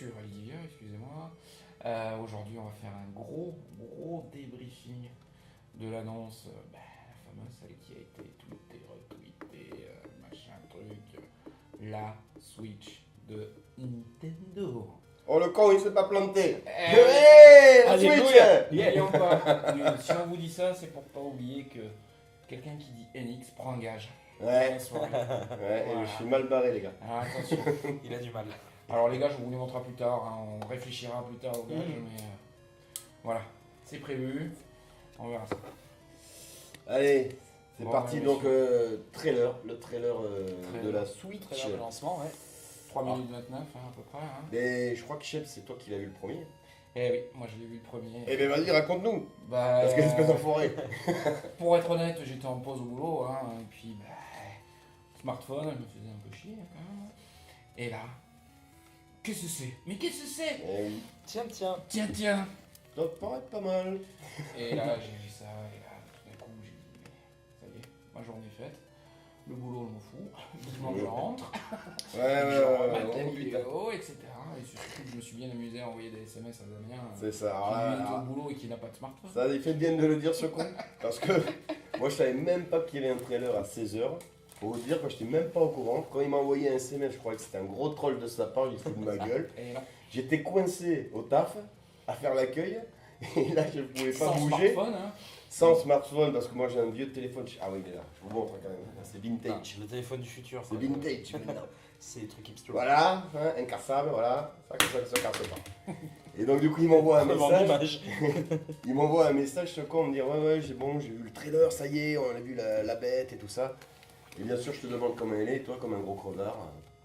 sur Olivia, excusez-moi. Aujourd'hui, on va faire un gros débriefing de l'annonce, la fameuse, celle qui a été tweetée, retweetée, machin truc, la Switch de Nintendo. Oh le con, il s'est pas planté. La Switch. N'oublions pas, oui, si on vous dit ça, c'est pour pas oublier que quelqu'un qui dit NX prend un gage. Ouais, Dans la soirée. ouais, Voilà. je suis mal barré les gars. Alors attention. Il a du mal. Alors les gars, je vous les montrera plus tard, hein, on réfléchira plus tard au gage, mais voilà, c'est prévu, on verra ça. Allez, c'est Bon, parti ouais, donc monsieur. trailer, le trailer de la Switch. Très bien de lancement, ouais. 3 minutes 29 hein, à peu près. Hein. Mais je crois que Shep, c'est toi qui l'as vu le premier. Eh oui, moi je l'ai vu le premier. Eh ben vas-y, raconte-nous. Bah, Parce que espèce d'enfoiré. pour être honnête, j'étais en pause au boulot, hein, et puis smartphone, elle me faisait un peu chier quand même. Et là, qu'est-ce que c'est? Mais qu'est-ce que c'est? Eh oui, Tiens. Tiens. ça te paraît pas mal. Et là, j'ai vu ça, et là, tout d'un coup, j'ai dit, mais ça y est, ma journée est faite. Le boulot, je m'en fous. Vivement que je rentre. Ouais, Genre, ouais, mater ouais. des vidéos, etc. Et surtout, je me suis bien amusé à envoyer des SMS à Damien. C'est ça. Qui Alors lui est là, au boulot et qui n'a pas de smartphone. ça, il fait bien de le dire ce con. Parce que moi, je savais même pas qu'il y avait un trailer à 16h. Pour vous dire que j'étais même pas au courant. Quand il m'a envoyé un SMS, je croyais que c'était un gros troll de sa part, il fout de ma gueule. Et non. J'étais coincé au taf à faire l'accueil. Et là, je ne pouvais pas Sans bouger. smartphone, hein. Sans smartphone, parce que moi j'ai un vieux téléphone. Ah oui, mais là, je vous montre quand même. C'est Ah, vintage. le téléphone du futur. C'est quoi. vintage maintenant. C'est des trucs hipster. Voilà, hein, incassable, voilà. Ça, comme ça, ça casse pas. Et donc, du coup, il m'envoie un Vraiment message. dommage. Il m'envoie un message, ce con, me dire ouais, j'ai bon, j'ai vu le trailer, ça y est, on a vu la bête et tout ça. Et bien sûr, je te demande comment elle est, toi, comme un gros crevard.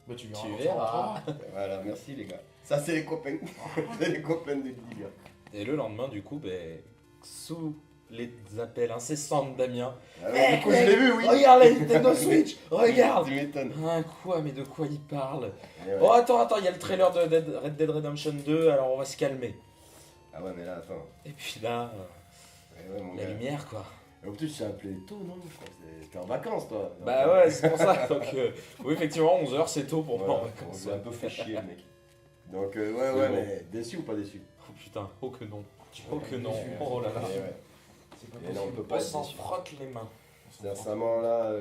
Bah, tu Tu verras. verras. Voilà, merci les gars. Ça, c'est les copains. C'est les copains de Lydia. Et le lendemain, du coup, sous les appels incessants de Damien. Ah ouais, du coup, je l'ai vu, oui. Regarde la Nintendo Switch. Regarde. Tu m'étonnes. Quoi, mais de quoi il parle? Et ouais. Oh, attends, il y a le trailer de Red Dead Redemption 2, alors on va se calmer. Ah ouais, mais là, attends. Et puis là, Ouais, mon la gars. lumière, quoi. Et en plus, tu t'es appelé tôt, non? Je crois que t'es en vacances, toi. Bah ouais, c'est pour ça. Donc, oui, effectivement, 11h, c'est tôt pour moi en Ouais, on vacances. s'est un peu fait chier, le mec. Donc, Mais ouais, bon. mais déçu ou pas déçu? Oh putain, oh que non. Oh Oh que non. déçu, Oh là là. Et ouais. C'est pas Et là, on possible. peut pas On être s'en déçu. frotte les mains. Sincèrement, là,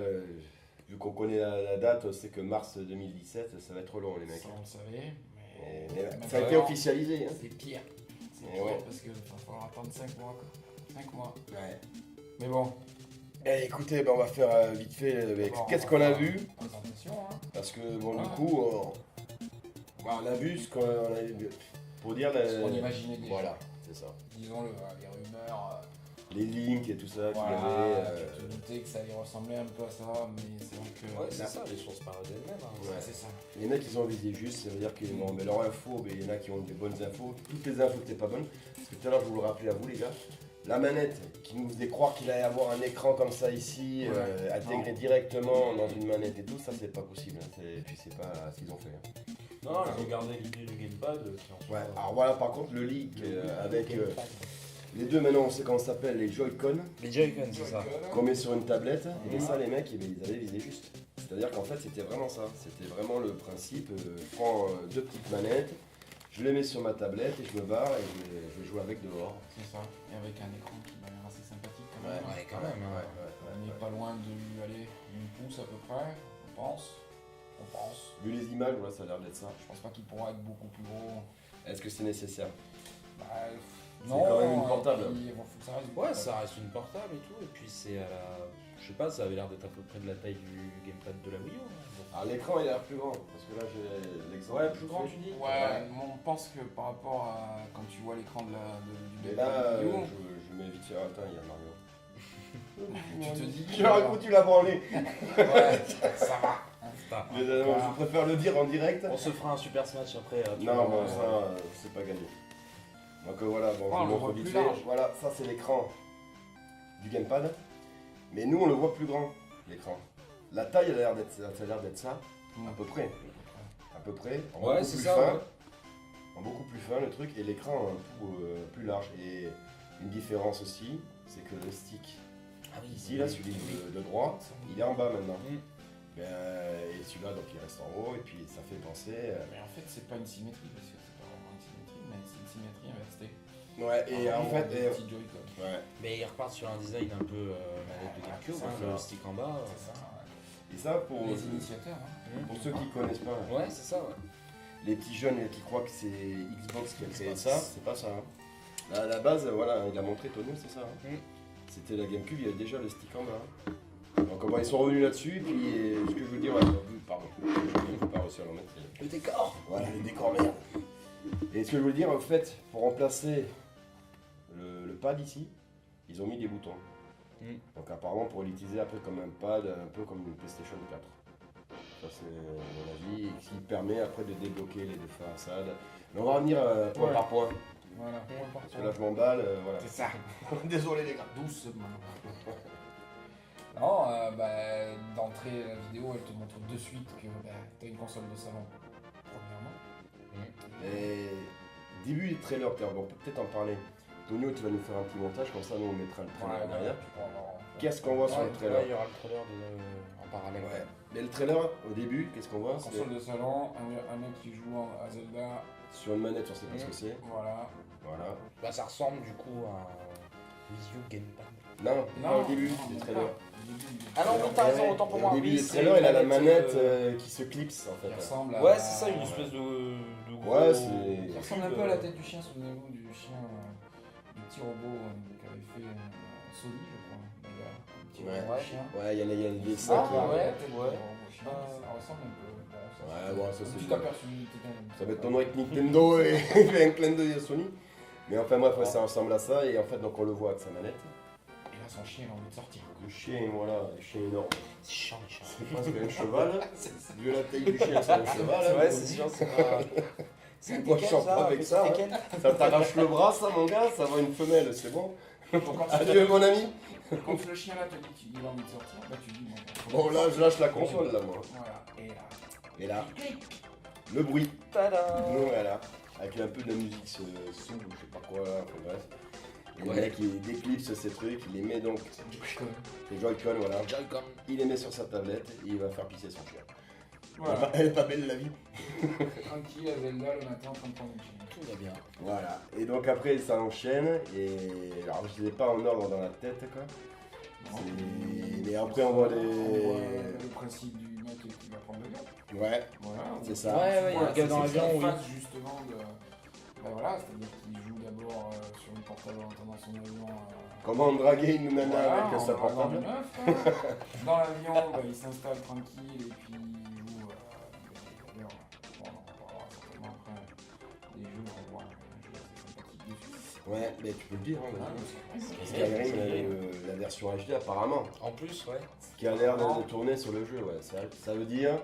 vu qu'on connaît la date, c'est que mars 2017, ça va être long, les mecs. Ça, on le savait, mais Mais ça a été officialisé. Hein. c'est pire. C'est Et pire ouais. parce qu'il va falloir attendre 5 mois. Quoi. 5 mois. Ouais. Mais bon. Eh, écoutez, ben, on va faire vite fait avec d'abord, qu'est-ce on qu'on va a faire vu. une présentation, hein. Parce que, bon, Ah. du coup, on a vu ce qu'on a vu. Pour dire. Ce qu'on imaginait déjà. Voilà, c'est ça. Disons-le, hein, les rumeurs. Les links et tout ça qu'il y Voilà, avait. tu te doutais que ça allait ressembler un peu à ça, mais c'est vrai que. Ouais, c'est là, ça, les sources parlent d'elles-mêmes. Hein. Ouais. c'est ça. Il y en a qui ont visé juste, ça veut dire qu'ils ont mais leur info, mais il y en a qui ont des bonnes infos. Toutes les infos n'étaient pas bonnes. Parce que tout à l'heure, je vous le rappelais à vous, les gars. La manette qui nous faisait croire qu'il allait avoir un écran comme ça ici, Ouais. intégré Non. directement dans une manette et tout, ça c'est pas possible. Hein. Et puis c'est pas ce qu'ils ont fait. Hein. Non, ils ont gardé l'idée du gamepad qui en soit. Ouais. Alors voilà, par contre, le leak avec les deux, maintenant on sait comment ça s'appelle, les Joy-Con, Les Joy-Con, c'est ça. qu'on met sur une tablette. Et ça, les mecs, eh ben, ils avaient visé juste. C'est-à-dire qu'en fait, c'était vraiment ça. C'était vraiment le principe. Je prends deux petites manettes, je les mets sur ma tablette et je me barre et je vais jouer avec dehors. C'est ça. Et avec un écran qui m'a l'air assez sympathique quand même. Ouais, quand même. Hein. On n'est pas loin de aller une pouce à peu près, on pense. On pense. Vu les images, voilà, ça a l'air d'être ça. Je pense pas qu'il pourra être beaucoup plus gros. Est-ce que c'est nécessaire? Bah, C'est non, quand même une et portable. puis, bon, faut que ça reste une Ouais, portable. ça reste une portable et tout. Et puis c'est à la. Je sais pas, ça avait l'air d'être à peu près de la taille du gamepad de la Wii U. Hein. Alors l'écran il a l'air plus grand, parce que là j'ai l'exemple. Ouais, plus grand, tu dis? Ouais, on pense que par rapport à quand tu vois l'écran du Mais gamepad là, Wii U, je mets vite fait. Attends, il y a Mario. tu te dis que J'aurais foutu la branlée. ouais, ça va. Putain. Mais, je préfère le dire en direct. On se fera un super smash après. tu Non, vois, bon, ça, c'est pas gagné. Donc voilà, bon, on je le vous voit montre plus vite fait. large. Voilà, ça c'est l'écran du gamepad. Mais nous, on le voit plus grand, l'écran. La taille, elle a l'air d'être ça, à peu près. À peu près. En Ouais, beaucoup c'est plus ça. fin. Ouais. En beaucoup plus fin le truc, et l'écran plus large. Et une différence aussi, c'est que le stick, Ah oui, ici, là, celui de droite, il est en bas maintenant. Mm. Et celui-là, donc il reste en haut, et puis ça fait penser. Mais en fait, c'est pas une symétrie parce que c'est pas Ouais, et en fait, des petits Joy-Con. ouais. Mais ils repartent sur un design un peu manette de GameCube, c'est hein, ça. le stick en bas. C'est ça, ouais. Et ça, pour Les initiateurs. Hein. pour ceux qui connaissent pas, Ouais, c'est ça, ouais. les petits jeunes qui croient que c'est Xbox qui a créé ça, c'est pas ça. Hein. Là, à la base, voilà, il a montré Tonio, c'est ça. Hein. C'était la GameCube, il y avait déjà le stick en bas. Hein. Donc bon, ils sont revenus là-dessus, puis ce que je veux dire, ouais, pardon, je peux pas réussir à le remettre. Le décor. Voilà, le décor merde. Et ce que je veux dire, en fait, pour remplacer le pad ici, ils ont mis des boutons. Donc apparemment pour l'utiliser après comme un pad, un peu comme une PlayStation 4. Ça c'est mon avis, et qui permet après de débloquer les deux façades. Mais on va revenir point par point. Voilà. Parce que là je m'emballe, voilà. C'est ça. Désolé les gars. Doucement. Non, d'entrée, la vidéo, elle te montre de suite que t'as une console de salon, premièrement. Et début du trailer, on peut peut-être en parler. Tonio, tu vas nous faire un petit montage, comme ça nous on mettra le trailer derrière. Qu'est-ce qu'on voit sur le trailer? Il y aura le trailer en parallèle. Ouais. Mais le trailer, au début, qu'est-ce qu'on voit? Console de salon, un mec qui joue à Zelda. Sur une manette, on sait pas ce que c'est. Voilà. Voilà. Bah, ça ressemble du coup à un Wii U Gamepad. Non, pas au début du trailer. Ah non, oui, t'as raison, autant pour moi. Au début Oui, du c'est trailer, une il a la manette, manette qui se clipse en Qui fait. ressemble à. Ouais, c'est ça, une espèce de gros. Ouais, c'est. Qui ressemble un peu à la tête du chien, souvenez-vous du chien, du petit robot qu'avait fait Sony, je crois. D'ailleurs, un petit Ouais. robot chien. Ouais, il y a des dessins Ah, qui. ouais. La tête du robot chien, ça ressemble un peu. Ouais, bon, ça, c'est Tu bien. t'aperçus. Ça va être ton nom avec Nintendo et il fait un clin d'œil à Sony. Mais enfin, bref, ouais, ça ressemble à ça et en fait, donc on le voit avec sa manette. Et là, son chien, il a envie de sortir. Le chien, voilà, le chien énorme. C'est chiant, les chiens. C'est presque un cheval. Vu la taille du chien, c'est un cheval. hein. Ouais, c'est chiant, c'est pas. C'est un Moi, je Tekken, sors pas avec petit ça. Tekken. Ça t'arrache le bras, ça, mon gars, ça va une femelle, c'est bon. Donc, quand Adieu, mon ami. quand le chien là te dit qu'il a envie de sortir, bah tu dis Bon, là, je lâche la console, là, moi. Voilà. Et là. Et là, le bruit. Tada. Voilà. Avec un peu de la musique sous, je sais pas quoi, enfin bref. Et Ouais. le mec, il déclipse ces trucs, il les met donc, les Joy-Con, voilà. Joy-Con. Il les met sur sa tablette et il va faire pisser son chien. Voilà. Elle est pas belle, la vie. Tranquille à Zelda le matin en train de prendre une chien. Tout va bien. Voilà. Et donc après, ça enchaîne. Et alors, je les ai pas en ordre dans la tête, quoi. Mais après, on voit On voit les. le principe du mec qui va prendre le gars. Ouais, Voilà. c'est ça. Ouais, il y a le gars dans l'avion, oui. Face justement de. Ben voilà, c'est-à-dire qu'il joue d'abord sur une portable en attendant son avion. Comment draguer une nana Voilà, avec sa en regardant portable. une meuf, quoi. Dans l'avion, ben, il s'installe tranquille et puis il joue. D'ailleurs, bon, on en parlera certainement après des jeux, on voit un jeu assez sympathique dessus. Ouais, mais tu peux le dire, hein. Voilà, Parce c'est- Skyrim, la version HD, apparemment. En plus, ouais. Qui a l'air de tourner sur le jeu, ouais. Ça veut dire,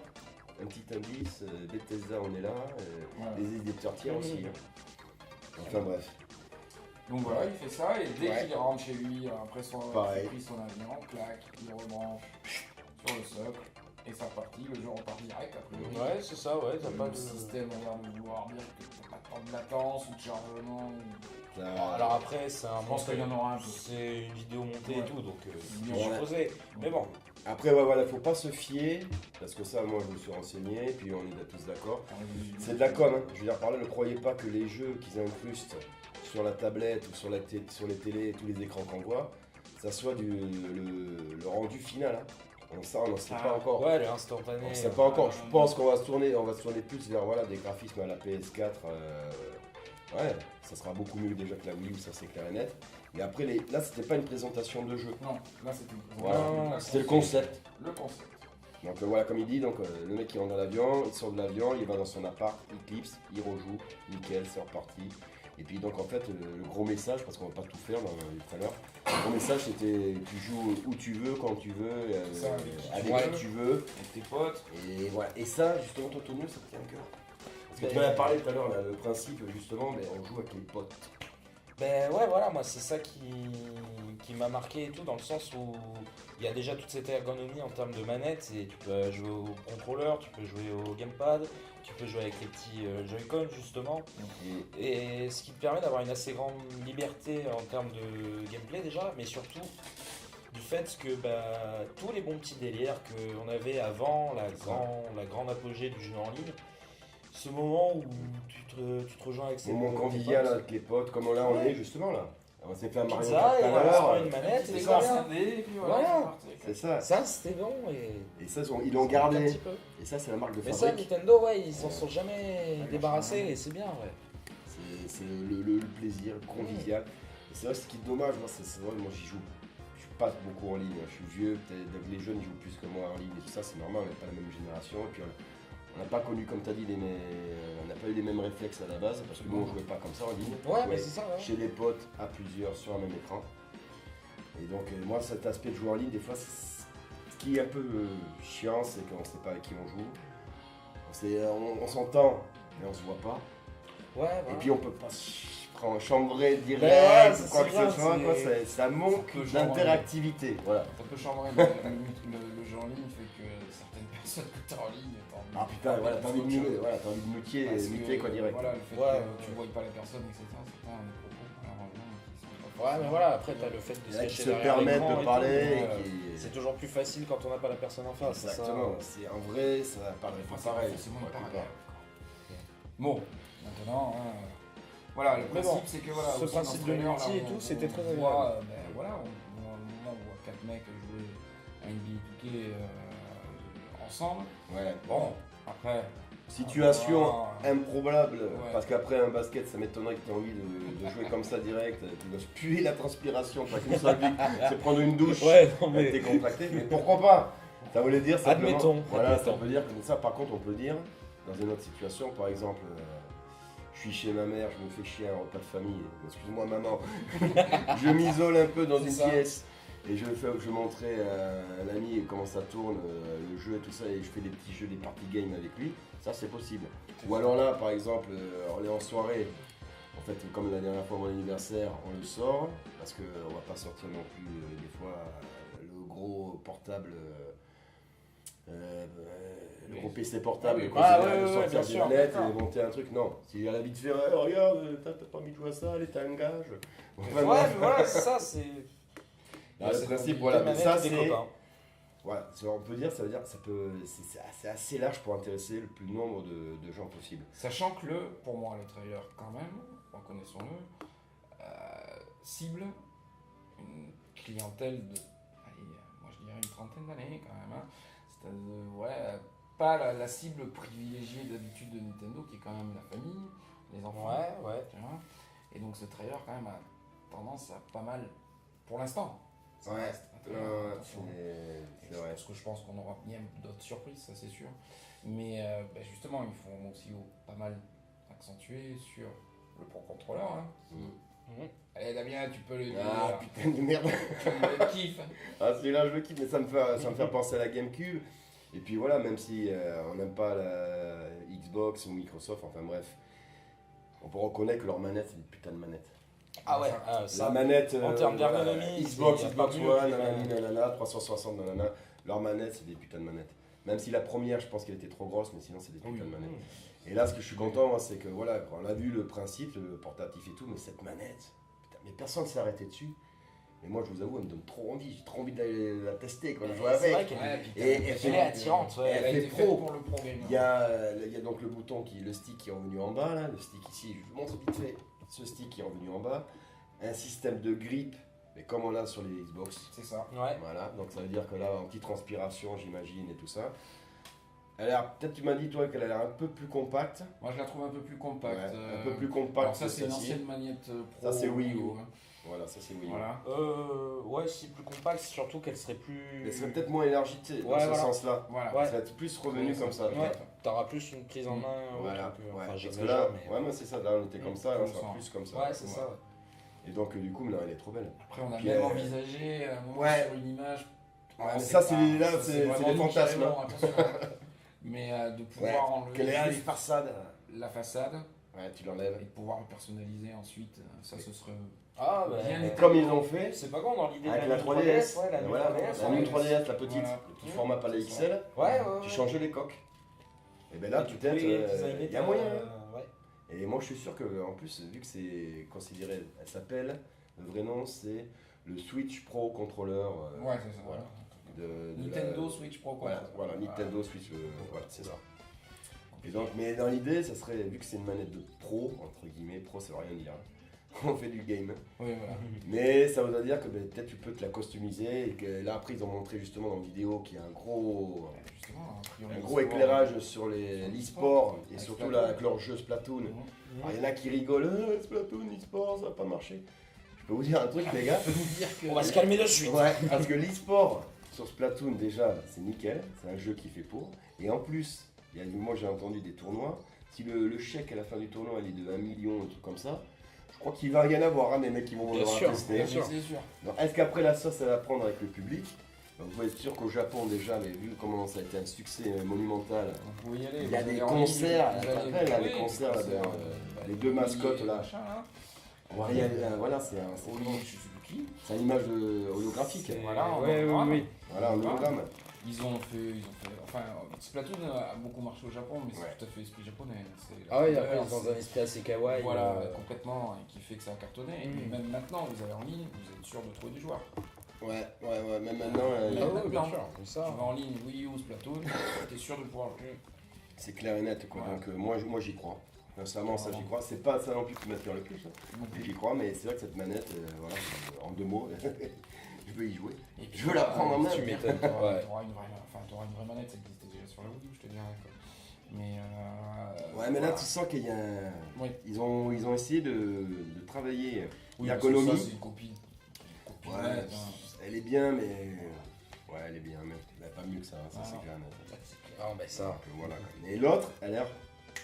un petit indice, Bethesda on est là, Voilà. les éditeurs tiers aussi. Hein. Enfin bref. Donc voilà, il fait ça et dès Ouais. qu'il rentre chez lui, après son Pareil. pris son avion, clac, il rebranche sur le socle et c'est reparti, le jeu repart direct après. Ouais, c'est ça, ouais. T'as Le pas de. système a l'air de vouloir dire que t'as pas de temps de latence ou de chargement. Ça- Alors après, c'est un Je pense qu'il y en aura un peu. C'est une vidéo montée Ouais. et tout, donc Bien je sûr. supposais. Mais bon, Après, ouais, voilà, faut pas se fier, parce que ça, moi je me suis renseigné, puis on est tous d'accord. C'est de la com, hein. Je veux dire par là, ne croyez pas que les jeux qu'ils incrustent sur la tablette ou sur les télés et tous les écrans qu'on voit, ça soit le rendu final. Hein. Ça, on n'en sait pas encore. ouais, l'instantané. On ne sait pas encore. Je pense qu'on va se tourner, plus vers voilà, des graphismes à la PS4. Ouais, ça sera beaucoup mieux déjà que la Wii U, ça c'est clair et net. Mais après, là, c'était pas une présentation de jeu. Non, là c'était Voilà. C'était le concept. Le concept. Donc voilà, comme il dit, donc, le mec il rentre dans l'avion, il sort de l'avion, il va dans son appart, il clipse, il rejoue, nickel, c'est reparti. Et puis donc en fait, le gros message, parce qu'on va pas tout faire tout à l'heure, le gros message c'était tu joues où tu veux, quand tu veux, Ça, avec ouais. qui tu veux. Avec tes potes. Et voilà. Et ça, justement, Tonio, ça te tient à cœur. Parce que tu m'en as parlé tout à l'heure, là, le principe justement, mais on joue avec les potes. Ben ouais, voilà, moi c'est ça qui m'a marqué et tout, dans le sens où il y a déjà toute cette ergonomie en termes de manette, et tu peux jouer au contrôleur, tu peux jouer au gamepad, tu peux jouer avec les petits Joy-Con justement, et ce qui te permet d'avoir une assez grande liberté en termes de gameplay déjà, mais surtout du fait que tous les bons petits délires qu'on avait avant la grande apogée du jeu en ligne ce moment où tu te rejoins avec Moment tes convivial potes. avec les potes, comme là on est justement là. On s'est fait un Mario Pizza, Kart et tout à on se prend l'heure. une manette, C'est et ça, ça. et puis Voilà. c'est parti. C'est ça. Ça, c'était bon, et... Et ça, ils ça l'ont manque un gardé. petit peu. Et ça, c'est la marque de Mais ça, fabrique. Nintendo, ouais, ils s'en sont jamais Ouais, débarrassés, vachement. et c'est bien, ouais. C'est le plaisir convivial. Et c'est vrai, ce qui est dommage, moi, c'est vrai, moi j'y joue. Je suis pas beaucoup en ligne. Je suis vieux, peut-être les jeunes jouent plus que moi en ligne et tout ça, c'est normal, on n'est pas la même génération. Et puis on n'a pas connu, comme tu as dit, on n'a pas eu les mêmes réflexes à la base, parce que nous on jouait pas comme ça en ligne. Ouais, On mais jouait c'est ça, ouais. chez les potes à plusieurs sur un même écran. Et donc, moi, cet aspect de jouer en ligne, des fois, ce qui est un peu chiant, c'est qu'on ne sait pas avec qui on joue. On s'entend, mais on se voit pas. Ouais, voilà. Et puis on peut pas chambrer direct ouais, ou quoi c'est que bien, ce soit, c'est- quoi, ça manque Ça peut chambrer. d'interactivité. Voilà. Ça peut chambrer, mais le jeu en ligne fait que certaines personnes que tu as en ligne, t'as envie Ah putain, voilà, t'as envie de autre chose. voilà, t'as envie de muter, Parce que, muter quoi direct. Voilà, le fait Ouais, que tu ouais. ne voyes pas les personnes, etc. Certains ont des propos, malheureusement, qui sont pas Ouais, mais voilà, après, t'as le fait de Il y en a qui cacher se derrière permettent l'écran de et parler tout, et donc, qui. c'est toujours plus facile quand on n'a pas la personne en face, c'est ça. Exactement, c'est en vrai, ça parlerait pas Enfin, pareil. c'est moins pour la pareil. plupart. Bon, maintenant, voilà, le Mais principe bon, c'est que voilà, ce aussi principe dans de trailer, multi là, et tout, c'était très on agréable. voit, voilà, au moment où on voit 4 mecs jouer à NBA 2K ensemble. Ouais. Bon, après. Situation Ah, improbable, Ouais. parce qu'après un basket, ça m'étonnerait que tu aies envie de jouer comme ça direct. Tu dois se puer la transpiration, t'as qu'une seule vie, c'est prendre une douche, Ouais, non, mais. décontracté. Mais pourquoi pas? Ça voulait dire simplement. Admettons, Voilà, admettons. ça veut dire que ça, par contre, on peut dire dans une autre situation, par exemple. Je suis chez ma mère, je me fais chier à un repas de famille. Excuse-moi maman. Je m'isole un peu dans C'est une ça. pièce et je montrais à un ami comment ça tourne, le jeu et tout ça, et je fais des petits jeux, des party games avec lui. Ça c'est possible. Ou alors là, par exemple, on est en soirée. En fait, comme la dernière fois mon anniversaire, on le sort parce qu'on va pas sortir non plus des fois le gros portable. Le gros PC portable, Ah oui, quoi, ah c'est ouais, de ouais, sortir bien du sûr, net d'accord. et monter un truc, non. S'il a l'habit de faire, regarde, t'as pas envie de jouer à ça, allez, t'as un gage. Ouais, mais voilà, c'est ça, c'est. Là, le c'est principe, des voilà, mais manettes ça et des c'est. copains. Voilà, on peut dire, ça veut dire, c'est assez large pour intéresser le plus nombre de gens possible. Sachant que pour moi, le trailer, quand même, reconnaissons-le, cible une clientèle de, allez, moi je dirais une trentaine d'années quand même. Hein. C'est-à-dire, ouais, pas la cible privilégiée d'habitude de Nintendo, qui est quand même la famille, les enfants. Ouais, ouais. Tu vois. Et donc ce trailer, quand même, a tendance à pas mal, pour l'instant. Ça Ouais, reste un trailer, attention. c'est vrai. Parce que je pense qu'on aura bien d'autres surprises, ça c'est sûr. Mais justement, ils font aussi pas mal accentuer sur le Pro Controller. Hein. Mm. Allez Damien, tu peux le dire. Ah putain de merde. Tu le kiffes. Ah celui-là je le kiffe, mais ça me fait penser à la GameCube. Et puis voilà, même si on n'aime pas la Xbox ou Microsoft, enfin bref, on peut reconnaître que leur manette c'est des putains de manettes. Ah ouais, La ça. manette en termes d'ergonomie, Xbox, il y a Xbox pas mieux One, que les nanani, manettes. nanana, 360, nanana, leur manette c'est des putains de manettes. Même si la première, je pense qu'elle était trop grosse, mais sinon c'est des putains de manettes. Et là, ce que je suis content, moi, c'est que voilà, on a vu le principe, le portatif et tout, mais cette manette, putain, mais personne ne s'est arrêté dessus. Et moi, je vous avoue, elle me donne trop envie. J'ai trop envie d'aller la tester, quoi, de jouer C'est vrai avec. qu'elle Ouais, puis Et- t'as- et elle est attirante, ouais. Elle a Elle été fait faite pro. pour le pro gamer. Il y a donc le bouton, le stick qui est revenu en bas, là, le stick ici, je vous montre vite fait. Ce stick qui est revenu en bas, un système de grip, mais comme on a sur les Xbox. C'est ça. Ouais. Voilà, donc ça veut dire que là, anti-transpiration, j'imagine, et tout ça. Peut-être tu m'as dit, toi, qu'elle a l'air un peu plus compacte. Moi je la trouve un peu plus compacte. Ouais, un peu plus compacte Alors ça que c'est une celle-ci. ancienne manette pro. Ça, c'est Wii U. hein. Voilà, ça c'est oui. Voilà. Ouais, si plus compact, surtout qu'elle serait plus. Elle serait peut-être moins énergétique dans Ouais, ce voilà. sens-là. Voilà. Ouais. Elle serait plus revenue comme ça. Ouais, t'auras plus une prise en main. Voilà. autre que- Ouais. Enfin, Parce que j'exagère, là, mais. ouais, mais c'est ça. Là, on était comme ça, là, on Comme sera ça. plus comme ça. Ouais, c'est ça. Et donc, du coup, là, elle est trop belle. Après on a Puis, même envisagé à un moment ouais. sur une image. Ouais, on mais sait ça, pas, c'est là, ça, c'est vraiment des nous qui fantasmes, rêvons, attention. Mais de pouvoir Ouais. enlever Quelle est les juste façades. la façade Ouais, tu et l'enlèves. de pouvoir le personnaliser ensuite, ça ce serait Ah, Bien bah. été. Comme ils l'ont fait C'est pas con dans l'idée avec de la 3DS. Ouais, la Voilà, 3DS. la ouais. New 3DS, la petite, Voilà. le petit format palais XL. Ouais, ouais. Tu changeais les coques. Et ben là, Et tu peut-être, pouvais designer il y a ta- moyen. hein. Ouais. Et moi, je suis sûr que, en plus, vu que c'est considéré, elle s'appelle, le vrai nom, c'est le Switch Pro Controller. Ouais, c'est ça. Voilà. De Nintendo la- Switch Pro Voilà, Controller. voilà, Nintendo Switch, voilà, c'est ça. Et donc, mais dans l'idée, ça serait, vu que c'est une manette de pro, entre guillemets, pro ça veut rien dire, on fait du game. Oui, voilà. Mais ça voudrait dire que peut-être tu peux te la customiser et que là après ils ont montré justement dans la vidéo qu'il y a un gros éclairage sur l'e-sport et avec surtout Splatoon. là, avec leur jeu Splatoon. Alors, il y en a qui rigolent, Splatoon, e-sport, ça va pas marcher. Je peux vous dire un truc les gars. On va se calmer de suite. Ouais, parce que l'e-sport sur Splatoon déjà c'est nickel, c'est un jeu qui fait pour. Et en plus, moi j'ai entendu des tournois, si le chèque à la fin du tournoi il est de 1 million, un truc comme ça, je crois qu'il va rien avoir, hein, des mecs qui vont Bien devoir sûr, tester. bien sûr. C'est sûr. Donc, est-ce qu'après la sauce elle va prendre avec le public? Donc, vous pouvez être sûr qu'au Japon déjà, mais vu comment ça a été un succès monumental, Vous pouvez y aller. il y a vous des allez en ligne, concerts, vous tu te allez- rappelles, là, les oui, concerts, là, concerts, les deux mascottes, là. machin, là. voilà, c'est c'est une image holographique. Voilà, en Ouais, hologramme. oui. Voilà, un hologramme. Ils ont fait. Enfin, Splatoon a beaucoup marché au Japon, mais c'est Ouais. tout à fait esprit japonais. C'est Ah oui, la après, couleur, dans c'est- un esprit assez kawaii. Voilà, complètement, et qui fait que ça a cartonné. Et Mm. même maintenant, vous allez en ligne, vous êtes sûr de trouver des joueurs. Ouais, même maintenant, Ah oui, bien Maintenant. sûr, c'est Tu ça. vas en ligne Wii U, Splatoon, t'es sûr de pouvoir jouer. c'est clair et net, quoi. Ouais. Donc, moi j'y crois. Sincèrement, ça j'y crois. C'est pas ça non plus qui m'attire le plus, hein. J'y crois, mais c'est vrai que cette manette, voilà, en 2 mots, je veux y jouer. Et puis, Je veux la prendre en main. Tu m'étonnes. T'auras Ouais. t'auras une vraie manette, ça existait déjà sur la Wii U, je te dirais. Quoi. Mais Ouais, mais là voilà. tu sens qu'il y a un... Oui. Ils ont essayé de travailler Oui, l'ergonomie. parce que ça, c'est une copie. Ouais, manette, hein. elle est bien, mais... Ouais, elle est bien, mais elle est pas mieux que ça, ça Ah, c'est non. clair. et net. Ah, ben ça. Donc, voilà. Et l'autre, elle a l'air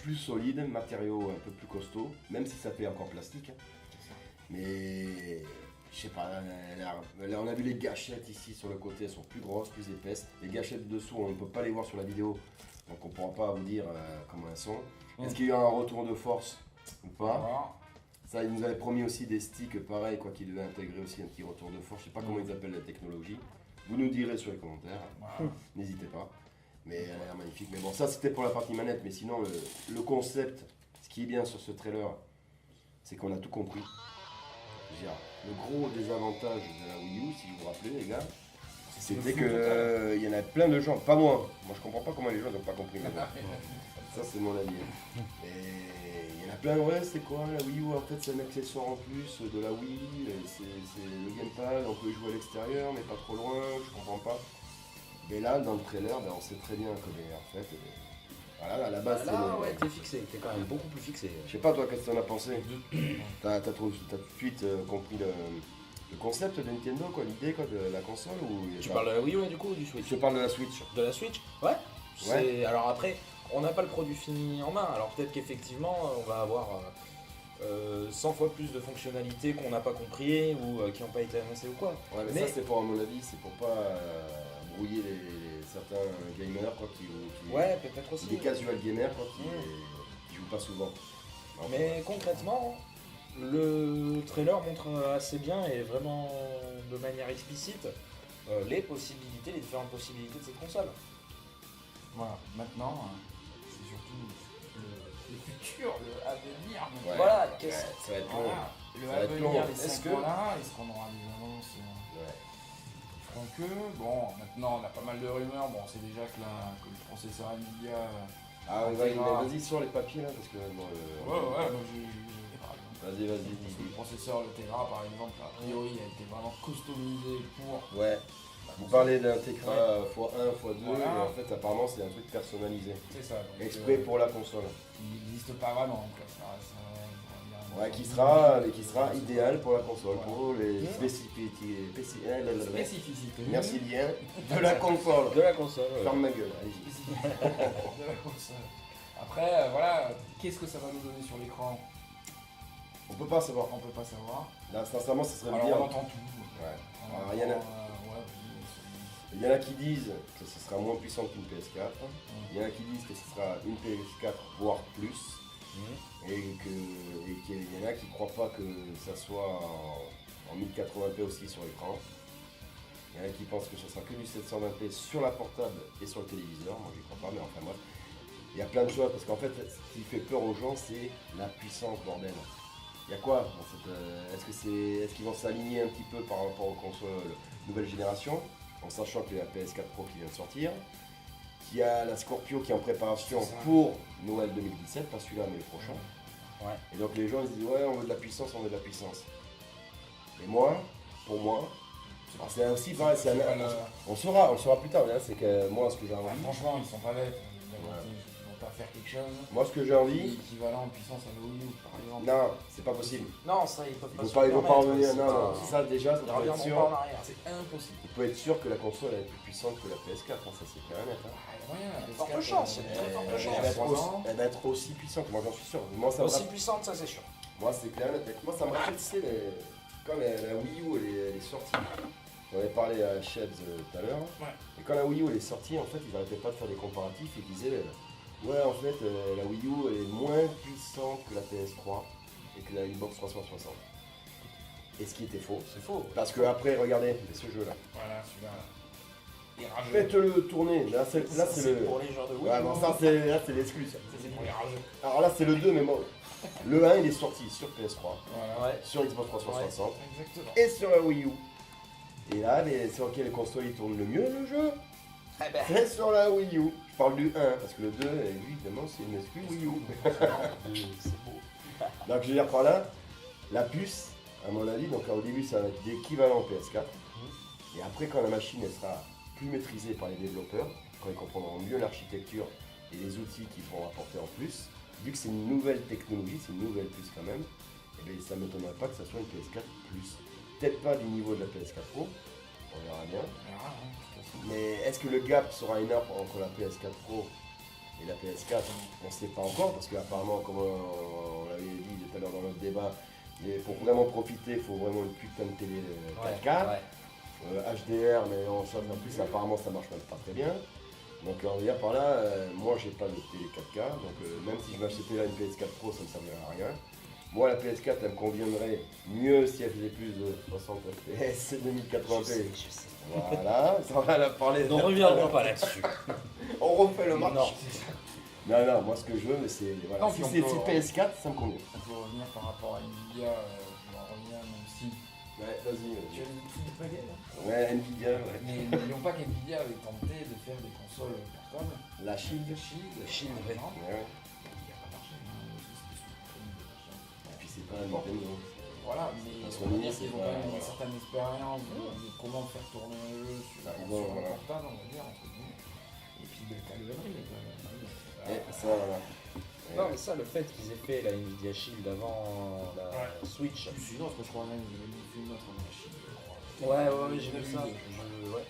plus solide, matériaux un peu plus costaud, même si ça fait encore plastique. Hein. C'est ça. Mais je sais pas, on a vu les gâchettes ici sur le côté, elles sont plus grosses, plus épaisses. Les gâchettes dessous, on ne peut pas les voir sur la vidéo, donc on pourra pas vous dire comment elles sont. Est-ce qu'il y a eu un retour de force ou On va pas? voir. Ça, ils nous avaient promis aussi des sticks pareil, quoi, qui devaient intégrer aussi un petit retour de force. Je sais pas comment ils appellent la technologie. Vous nous direz sur les commentaires, Voilà. n'hésitez pas. Mais elle a l'air magnifique. Mais bon, ça c'était pour la partie manette, mais sinon le concept, ce qui est bien sur ce trailer, c'est qu'on a tout compris. Je veux dire, le gros désavantage de la Wii U, si vous vous rappelez les gars, c'était que il y en a plein de gens, pas moi je comprends pas comment les gens n'ont pas compris. Mais bon, ça c'est mon avis. Hein. Et il y en a plein, ouais, c'est quoi la Wii U? En fait, c'est un accessoire en plus de la Wii, c'est le gamepad, on peut y jouer à l'extérieur, mais pas trop loin, je comprends pas. Mais là, dans le trailer, ben, on sait très bien que en fait, voilà, à la base, Là, c'est ouais, t'es fixé, t'es quand même beaucoup plus fixé. je sais pas toi, qu'est-ce que t'en as pensé? T'as tout de suite compris le concept de Nintendo, quoi, l'idée quoi, de la console ou... Tu parles de la Wii U, ouais, du coup, ou du Switch? Je parle de la Switch. De la Switch? Ouais. Alors après, on n'a pas le produit fini en main, alors peut-être qu'effectivement, on va avoir 100 fois plus de fonctionnalités qu'on n'a pas compris ou qui n'ont pas été annoncées ou quoi. Ouais, mais ça, c'est pour, à mon avis, c'est pour pas brouiller certains gamers, quoi, qui Ouais, peut-être aussi. des casual gamers, quoi, qui jouent pas souvent. Alors, Mais concrètement, le trailer montre assez bien et vraiment de manière explicite les possibilités, les différentes possibilités de cette console. Voilà, maintenant, c'est surtout le futur, le avenir. Ouais. Voilà, ouais, ça va être long. Voilà, le Ça va être long. avenir, les Est-ce 5 que- ans là, est-ce qu'on aura des annonces Ouais. qui feront que bon, maintenant on a pas mal de rumeurs, bon, on sait déjà que le processeur Nvidia. Ah, vas-y, sur les papiers là, parce que. Bon, Ouais, donc j'ai par exemple. Vas-y, Parce que le processeur, le Tegra par exemple, a priori a été vraiment customisé pour. Ouais. Vous parlez d'un Tegra x1, x2, Voilà. et en fait, apparemment, c'est un truc personnalisé. C'est ça. Donc, Exprès pour la console. Il n'existe pas vraiment. Quoi. Ouais, qui sera idéal pour la console, Voilà. pour les Ouais. spécificités. Spécificité. Merci bien. De la console. De la console. Ferme ma gueule, allez-y. Spécificité de la console. Après, voilà, qu'est-ce que ça va nous donner sur l'écran? On peut pas savoir. On peut pas savoir. Là, sincèrement, ça serait Alors bien. on entend tout. Ouais. On Alors, entend, il y en a- ouais, Il y en a qui disent que ce sera moins puissant qu'une PS4. Il y en a qui disent que ce sera une PS4 voire plus. Et qu'il y en a qui ne croient pas que ça soit en 1080p aussi sur l'écran. Il y en a qui pensent que ce sera que du 720p sur la portable et sur le téléviseur. Moi je crois pas, mais enfin bref. Il y a plein de choses parce qu'en fait ce qui fait peur aux gens c'est la puissance bordel. Il y a quoi dans cette, est-ce qu'ils vont s'aligner un petit peu par rapport aux consoles nouvelle génération, en sachant qu'il y a la PS4 Pro qui vient de sortir, qu'il y a la Scorpio qui est en préparation C'est ça. pour Noël 2017, pas celui-là mais le prochain. Ouais. Et donc les gens ils se disent ouais on veut de la puissance, on veut de la puissance. Mais moi, pour moi, alors, c'est aussi pareil, c'est pas un- le- on saura plus tard, hein, c'est que moi ce que j'ai Enfin, envie, franchement, ils sont pas bêtes. Ils vont pas faire quelque chose moi ce que j'ai envie, équivalent en puissance à la Wii U, par exemple. non, c'est pas possible. Non, ça, ils peuvent Ils pas vont se pas, ils vont pas permettre, revenir, c'est non, non, pas- ça déjà, ça Ils peut être reviendront sûr. pas en arrière. C'est impossible. Il peut être sûr que la console elle est plus puissante que la PS4, hein, ça c'est clair et net. Hein. Ah, il y a moyen, la PS4, Forte chance, il y a elle- très forte elle- chance. elle va être aussi- Elle va être aussi puissante, moi j'en suis sûr. Moi, ça me Aussi rappelle- puissante, ça c'est sûr. moi c'est clair et net. Moi ça me rappelle, tu sais, quand la Wii U elle est sortie. J'en ai parlé à Shebs tout à l'heure. Ouais. Et quand la Wii U elle est sortie, en fait, ils n'arrêtaient pas de faire des comparatifs et ils disaient ouais, en fait, la Wii U elle est moins puissante que la PS3 et que la Xbox 360. Et ce qui était faux. C'est faux. Parce que après, regardez, ce jeu-là. Voilà, celui-là. Il est rageux. Faites-le tourner. Là, c'est le. pour les joueurs de Wii. Ouais, bon, ça, là, c'est l'exclus. ça. Ça, c'est pour les rageux. Alors là, c'est le 2, mais bon. Le 1, il est sorti sur PS3, Voilà. Ouais. sur Xbox 360 Exactement. et sur la Wii U. Et là, sur quelle console il tourne le mieux le jeu? Eh ben, C'est sur la Wii U. Je parle du 1, parce que le 2, lui, évidemment, c'est une exclus Wii U. c'est beau. Donc, je veux dire par là, la puce, à mon avis, donc au début, ça va être l'équivalent PS4. Et après, quand la machine elle sera plus maîtrisée par les développeurs, quand ils comprendront mieux l'architecture et les outils qu'ils pourront apporter en plus, vu que c'est une nouvelle technologie, c'est une nouvelle puce quand même, et bien, ça ne m'étonnerait pas que ça soit une PS4 Plus. Peut-être pas du niveau de la PS4 Pro, on verra bien. Voilà, hein, de toute façon. Mais est-ce que le gap sera énorme entre la PS4 Pro et la PS4? On ne sait pas encore, parce qu'apparemment, comme on l'avait dit tout à l'heure dans notre débat, mais pour vraiment profiter, il faut vraiment une putain de télé 4K. Ouais. HDR, mais en plus apparemment ça marche même pas très bien. Donc on va dire par là, moi j'ai pas de télé 4K, donc même si je m'achetais là une PS4 Pro, ça ne servirait à rien. Moi la PS4 elle me conviendrait mieux si elle faisait plus de 60 FPS, 2080p. Je sais. Voilà, ça va la parler. On ne reviendra pas là-dessus. On refait le match. Non. Non, moi ce que je veux, mais c'est. Voilà. Non, Si puis on c'est peut- PS4, ça me convient. On peut revenir par rapport à Nvidia, je vais en revenir même si. Ouais, vas-y. Tu as des petits paquets là. Ouais, Nvidia, ouais. Mais n'oublions pas qu'Nvidia avait tenté de faire des consoles portables. La Shield. Shield, Ouais. par exemple. Ouais. Il n'a pas marché. Hein, c'était sous-prime, machin. Et puis c'est pas un Nintendo. Voilà, mais Parce on qu'on va dit, dire c'est qu'ils ont pas- quand même une voilà. certaine expérience de comment faire tourner un jeu sur Ah, un bon, voilà. portable, on va dire, entre guillemets. Et puis de calibrer. Et ça, voilà. Non, mais ça, le fait qu'ils aient fait la Nvidia Shield avant la Switch. Plus une autre, je crois même, il y avait fait une autre machine, je crois. Ouais, j'ai vu ça. Ouais.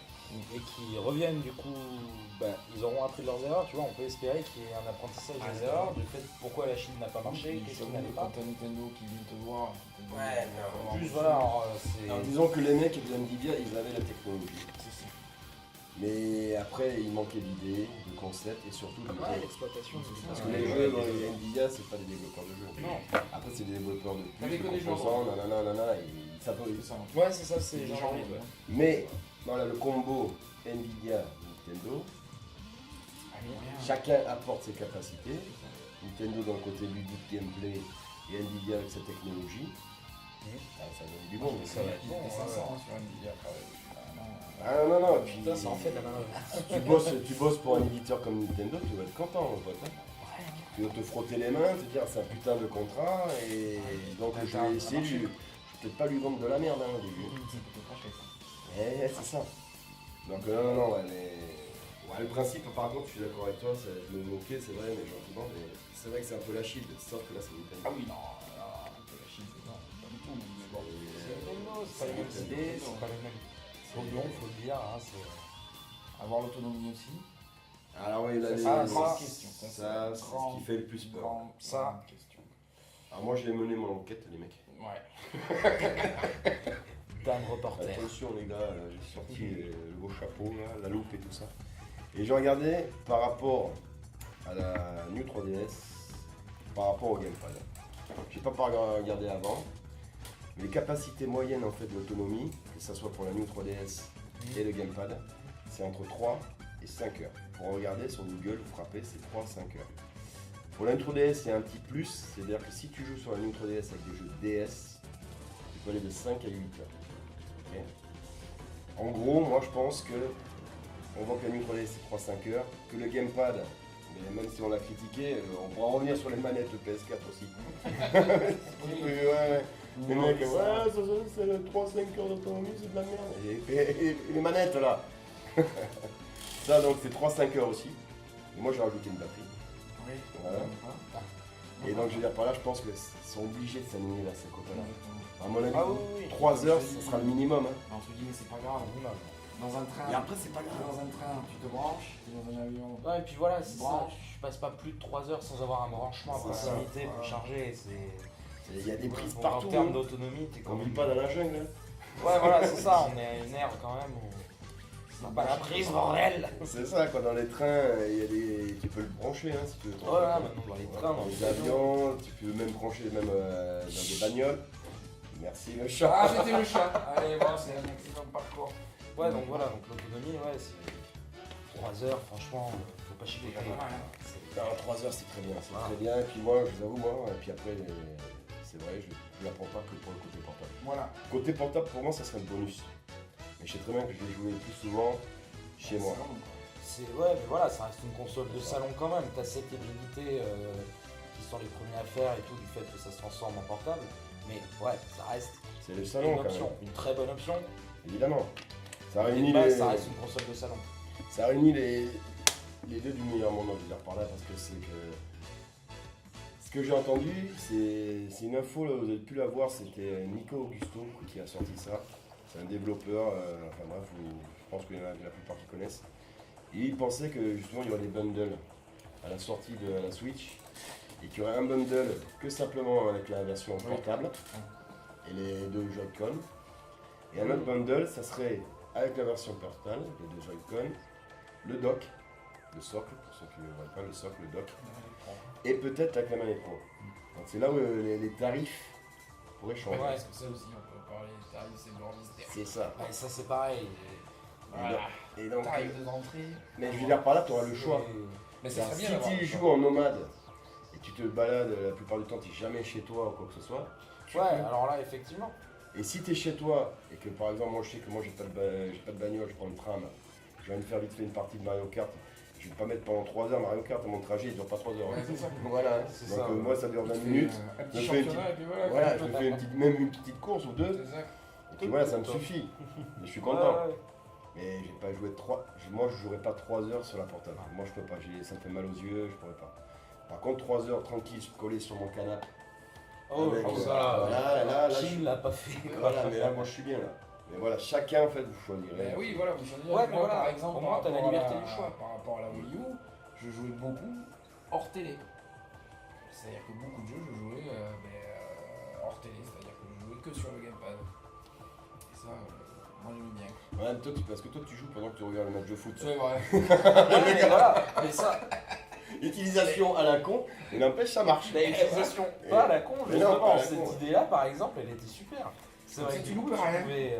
Et qui reviennent du coup, bah, ils auront appris de leurs erreurs, tu vois, on peut espérer qu'il y ait un apprentissage des erreurs, du fait pourquoi la Shield n'a pas marché, qu'est-ce qui n'allait pas. Quand t'as Nintendo qui vient te voir, qui te dit, Ouais, mais comment en plus, on voilà, fait. alors, c'est. Alors, disons que les mecs de Nvidia, ils avaient la technologie. C'est ça. Mais après, il manquait d'idées, de concepts et surtout de Ouais, jeux. l'exploitation, c'est ça. Parce que les jeux dans les Nvidia, c'est pas des développeurs de jeux. Non, Après, c'est des développeurs de T'avais puces, que de des jeux composants, nanana, et ça peut. c'est ça. Ouais, c'est ça, C'est c'est des genre. gens libres. Mais, voilà, le combo Nvidia-Nintendo, Ah, il y a rien. chacun apporte ses capacités. Nintendo dans le côté ludique gameplay et Nvidia avec sa technologie. Ah, ça donne du bon, mais Ça va être Il bon, était ouais. 500 sur Nvidia après. Ah non, et puis Putain, ça en fait de la main. tu bosses pour un éditeur comme Nintendo, tu vas être content, mon pote. Hein. Tu vas te frotter les mains, te dire c'est un putain de contrat, et donc je vais essayer, je vais peut-être pas lui vendre de la merde hein, au début. C'est ça. Donc non, ouais, le principe, par contre, je suis d'accord avec toi, je me moquais, c'est vrai, mais gentiment, mais c'est vrai que c'est un peu la Shield, sauf que là c'est Nintendo. Ah oui, non, un peu la Chine, non, pas du tout, mais bon. C'est pas les mêmes idées, c'est pas les mêmes. Faut le dire, hein, c'est. Avoir l'autonomie aussi. Alors oui, là, Ça, les- grande question. ça, c'est ce qui fait le plus peur. Grande Ça. question. Alors moi, j'ai mené mon enquête, les mecs. Ouais. Dame reporter. Attention les gars, j'ai sorti le beau chapeau, là, la loupe et tout ça. Et j'ai regardé par rapport à la New 3DS, par rapport au gamepad. J'ai pas regardé avant, mais les capacités moyennes en fait d'autonomie, que ce soit pour la New 3DS et le gamepad, c'est entre 3 et 5 heures. Pour regarder sur Google, vous frappez, c'est 3-5 heures. Pour la New 3DS, il y a un petit plus, c'est-à-dire que si tu joues sur la New 3DS avec des jeux DS, tu peux aller de 5 à 8 heures. Ok. En gros, moi je pense que on voit que la nuit relais c'est 3-5 heures, que le gamepad, mais même si on l'a critiqué, on pourra revenir sur les manettes PS4 aussi. Ouais. Les mecs, c'est le 3-5 heures d'autonomie, c'est de la merde. Et les manettes là. Ça donc c'est 3-5 heures aussi. Et moi j'ai rajouté une batterie. Oui. Voilà. Et donc je veux dire par là, je pense qu'ils sont obligés de s'aligner là, ces copains-là. À mon avis, Ah oui. 3 heures, ça sera le minimum. Hein. Entre guillemets, c'est pas grave. Dans un train. Et après, c'est pas T'es grave. dans un train, tu te branches, t'es dans un avion. Ouais, et puis voilà, c'est ça. Branche. Je passe pas plus de 3 heures sans avoir un branchement à C'est ça. proximité pour Ouais. charger. Il y a des prises En partout. termes Hein. d'autonomie, t'es On quand vit même. pas dans la jungle. Hein. Ouais, voilà, c'est ça. On est à une ère quand même où. C'est pas la prise, bordel! C'est ça, quoi. Dans les trains, il y a des... tu peux le brancher hein, si tu veux. Voilà, maintenant dans les trains, dans les avions, tu peux même brancher même dans des bagnoles. Merci le chat. Ah, j'étais le chat. Allez, bon, c'est un accident de parcours. Ouais, donc voilà, donc l'autonomie, ouais, c'est 3 heures, franchement, faut pas chier. C'est pas mal, hein. Alors, 3 heures, c'est très bien. C'est Voilà. très bien. Et puis moi, je vous avoue, moi, et puis après, c'est vrai, je ne l'apprends pas que pour le côté portable. Voilà. Côté portable, pour moi, ça serait le bonus. Mais je sais très bien que je vais jouer plus souvent chez moi. Ouais, mais voilà, ça reste une console de salon quand même. T'as cette habilité qui sont les premiers à faire et tout, du fait que ça se transforme en portable. Mais ouais, ça reste C'est le une salon, quand option, même. une très bonne option. Évidemment. Ça Mais réunit, de base, les... ça reste une console de salon. ça réunit les deux du meilleur monde, je veux dire par là, parce que c'est que. Ce que j'ai entendu, c'est une info, là, vous avez pu la voir, c'était Nico Augusto qui a sorti ça. C'est un développeur, enfin bref, je pense qu'il y en a la plupart qui connaissent. Et il pensait que justement il y aurait des bundles à la sortie de la Switch et qu'il y aurait un bundle que simplement avec la version portable et les deux Joy-Con. Et un autre bundle, ça serait avec la version portable, les deux Joy-Con, le dock, le socle, pour ceux qui ne voient pas, le socle, le dock, et peut-être avec la manette pro. Donc c'est là où les tarifs pourraient changer. Ouais, parce que ça aussi, on peut parler des tarifs, c'est leur mystère. C'est ça. Ouais, ça c'est pareil. Voilà. Et donc, Tarif d'entrée. mais je veux dire par là, tu auras le choix. Mais ça serait bien Si d'avoir tu le joues choix. en nomade et tu te balades la plupart du temps, tu n'es jamais chez toi ou quoi que ce soit. Ouais, alors là, effectivement. Et si tu es chez toi et que par exemple, moi je sais que moi j'ai pas de bagnole, je prends le tram, je viens de faire vite fait une partie de Mario Kart, je vais pas mettre pendant 3 heures Mario Kart, mon trajet il dure pas 3 heures. Ouais, c'est ça. Voilà, C'est donc ça, ouais. moi ça dure 20 Tu fais, minutes. Un petit je fais une championnat et puis voilà. Voilà, je me fais même une petite course ou deux, C'est ça. et puis voilà, ça me suffit. Et je suis content. Ouais, ouais. Mais j'ai pas joué moi je jouerai pas 3 heures sur la portable. Moi je peux pas, ça me fait mal aux yeux, je pourrais pas. Par contre 3 heures tranquille, collé sur mon canapé. Oh, Avec, comme ça, là, qui l'a pas fait quoi. Voilà, mais là moi je suis bien là. Mais voilà, chacun en fait vous choisirez. Mais oui, voilà, vous choisissez. Ouais, mais Moi, voilà, par exemple, au moins, t'as la par rapport liberté à du choix. Par rapport à la Wii U, je jouais beaucoup hors télé. C'est-à-dire que beaucoup de jeux, je jouais hors télé, c'est-à-dire que je jouais que sur le gamepad. Et ça, moi j'aimais bien. Ouais, parce que toi tu joues pendant que tu regardes le match de foot. C'est vrai. Ouais, mais voilà, mais ça, Utilisation à la con, mais n'empêche ça marche. l'utilisation pas à la con, Mais non, pas à justement, la cette con. idée-là par exemple, elle était super. C'est Comme vrai ça, que tu du coup, loupes rien. pouvais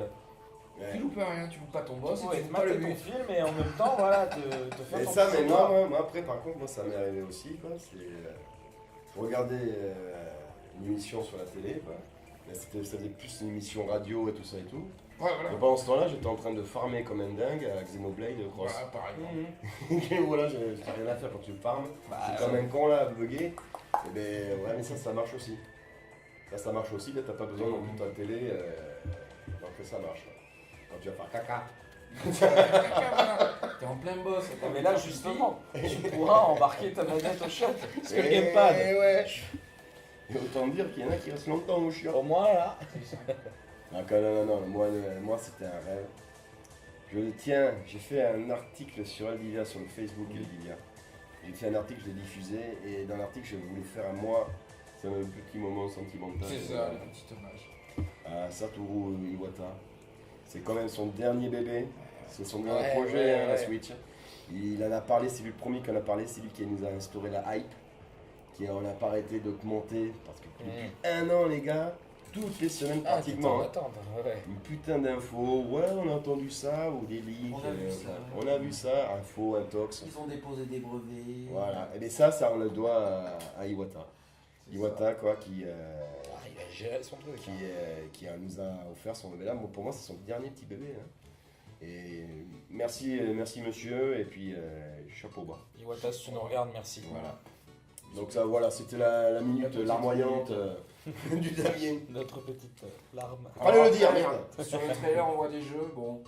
Tu loupes rien, tu loupes pas ton boss et ouais, tu te loupes pas le mater ton but. film et en même temps, voilà, te faire Et ton ça, petit mais choix. moi après par contre, moi ça m'est arrivé aussi quoi. C'est regarder une émission sur la télé quoi. Mais ça faisait plus une émission radio et tout ça et tout. Ouais, voilà. Et pendant ce temps-là, j'étais en train de farmer comme un dingue à Xenoblade Cross. Voilà, par exemple. Mhm. Et voilà, j'ai rien à faire quand tu farmes. Bah, C'est comme un con là, à bugger. Et ben ouais, mais ça marche aussi. Ça marche aussi, là t'as pas besoin non plus de ta télé. Donc ça marche. Quand tu vas faire caca. T'es en plein boss. Ah, mais là justement, tu pourras embarquer ta manette au shot. Parce que le Et gamepad, ouais. Et autant dire qu'il y en a qui restent longtemps au chien. au moins là. Non, moi c'était un rêve. J'ai fait un article sur Eldivia, sur le Facebook Eldivia. J'ai fait un article, je l'ai diffusé, et dans l'article, je voulais faire à moi, c'est un petit moment sentimental. C'est ça, le petit hommage. À Satoru Iwata. C'est quand même son dernier bébé, c'est son dernier Ouais, projet, ouais, la ouais. Switch. Il en a parlé, c'est lui le premier qui en a parlé, c'est lui qui nous a instauré la hype, qui en a pas arrêté d'augmenter, parce que depuis un an, les gars, toutes les semaines pratiquement. Attends, ouais. Une putain d'infos, ouais on a entendu ça, ou des leaks, On a vu ça. on a vu ça, info, intox, Ils ont déposé des brevets. voilà. Et bien ça on le doit à Iwata. C'est Iwata quoi, qui Ah, il a géré son truc. nous a offert son bébé là, pour moi c'est son dernier petit bébé. Hein. Et merci monsieur, et puis chapeau bas. Iwata, si tu nous regardes, merci. Voilà. Donc ça, voilà, c'était la minute larmoyante du Damien. Notre petite larme. Fallait le dire, merde. Sur les trailers, on voit des jeux, bon.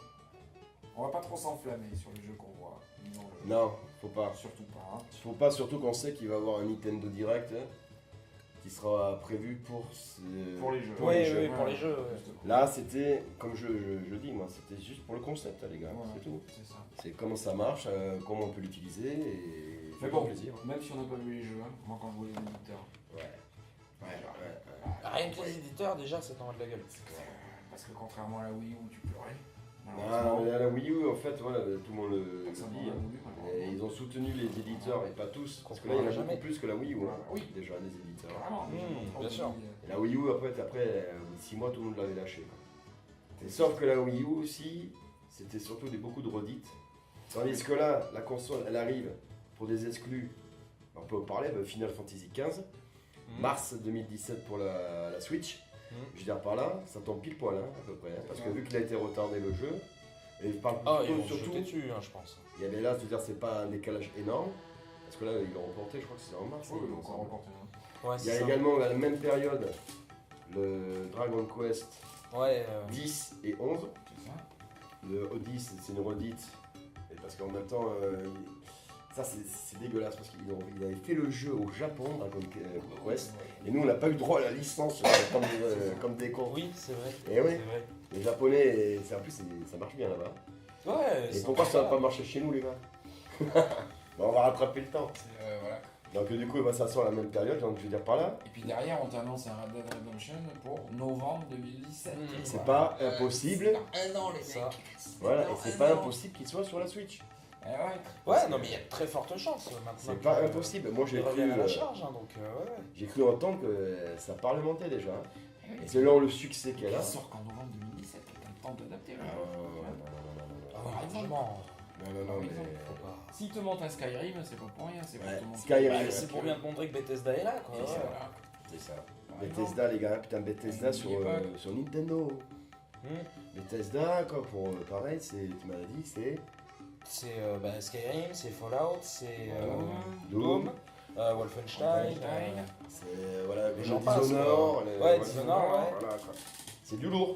On va pas trop s'enflammer sur les jeux qu'on voit. Non, faut pas. Surtout pas. Hein. Faut pas, surtout qu'on sait qu'il va y avoir un Nintendo Direct qui sera prévu pour Pour les jeux. Oui, jeux. pour les jeux. Ouais. Justement. Là, c'était, comme je dis, moi, c'était juste pour le concept, les gars, Voilà, c'est tout. C'est ça. C'est comment ça marche, comment on peut l'utiliser, et Mais fait bon, plaisir. même si on n'a pas vu les jeux, hein, moi quand je vois les éditeurs, Ouais. Rien que les éditeurs, déjà, ça t'en va de la gueule. parce que contrairement à la Wii U, tu pleurais. Non, mais à la Wii U, en fait, voilà, tout le monde le Personne dit. n'en a Hein. voulu, Et ils ont soutenu les éditeurs, et pas tous, parce que là, il y en a Jamais. beaucoup plus que la Wii U, hein, Oui. déjà, les éditeurs. Carrément, les gens ont trop bien sûr. dit, Et la Wii U, après, au bout de 6 mois, tout le monde l'avait lâché. Et sauf que la Wii U aussi, c'était surtout beaucoup de redites. Tandis que là, la console, elle arrive pour des exclus. On peut en parler, Final Fantasy XV, mars 2017 pour la Switch. Je veux dire par là, ça tombe pile poil, hein, à peu près. Hein, parce que vu qu'il a été retardé le jeu, et je parle Ah, ils plutôt vont surtout, jeter dessus, hein, je pense. il y avait là, c'est-à-dire c'est pas un décalage énorme. Parce que là, ils l'ont reporté, je crois que c'est en mars. Oui, il me donc on semble. remporte un. Ouais, Il y a c'est ça. également à la même période le Dragon Quest Ouais, 10 et 11. C'est ça. Le O10, c'est une redite. Et parce qu'en même temps, ça c'est dégueulasse parce qu'il avait fait le jeu au Japon, Dragon Quest. Et nous, on n'a pas eu droit à la licence comme des cons. oui, c'est vrai. Et oui, C'est vrai. les Japonais, en plus, ça marche bien là-bas. Ouais, Et c'est pourquoi ça va sympa. pas marcher chez nous, les gars? Bah, on va rattraper le temps. Voilà. Donc, du coup, ça sort à la même période, donc je veux dire par là. Et puis derrière, on t'annonce un Red Dead Redemption pour novembre 2017. C'est pas impossible. Un an, les Ça. mecs. Voilà, et Dans c'est un pas an. impossible qu'il soit sur la Switch. Eh ouais. Ouais, non, mais il y a de très fortes chances maintenant. C'est pas que- impossible. Moi, Ils j'ai cru, reviennent à la charge, hein, donc ouais. j'ai cru entendre que ça parlementait déjà. Eh oui. Et selon le succès qu'elle a. Il sort qu'en novembre 2017, t'as le temps d'adapter. Ah, Ah, Par exemple. vraiment. non, Par mais. exemple, Faut pas. S'il te montre un Skyrim, c'est pas pour rien. C'est pour Ouais, te montrer. Skyrim, Bah, ouais. c'est pour bien te montrer que Bethesda est là, quoi. Et ouais. ça, voilà. C'est ça. Par exemple. Bethesda, les gars, putain, Bethesda N'oubliez pas. sur Nintendo. Bethesda, quoi, pour pareil, tu m'as dit, c'est C'est Skyrim, c'est Fallout, c'est Doom, Doom, Wolfenstein. Wolfenstein. c'est voilà, Les le gens passent, Dishonored, quoi. les- Ouais, Dishonored, ouais. voilà, quoi. C'est du lourd.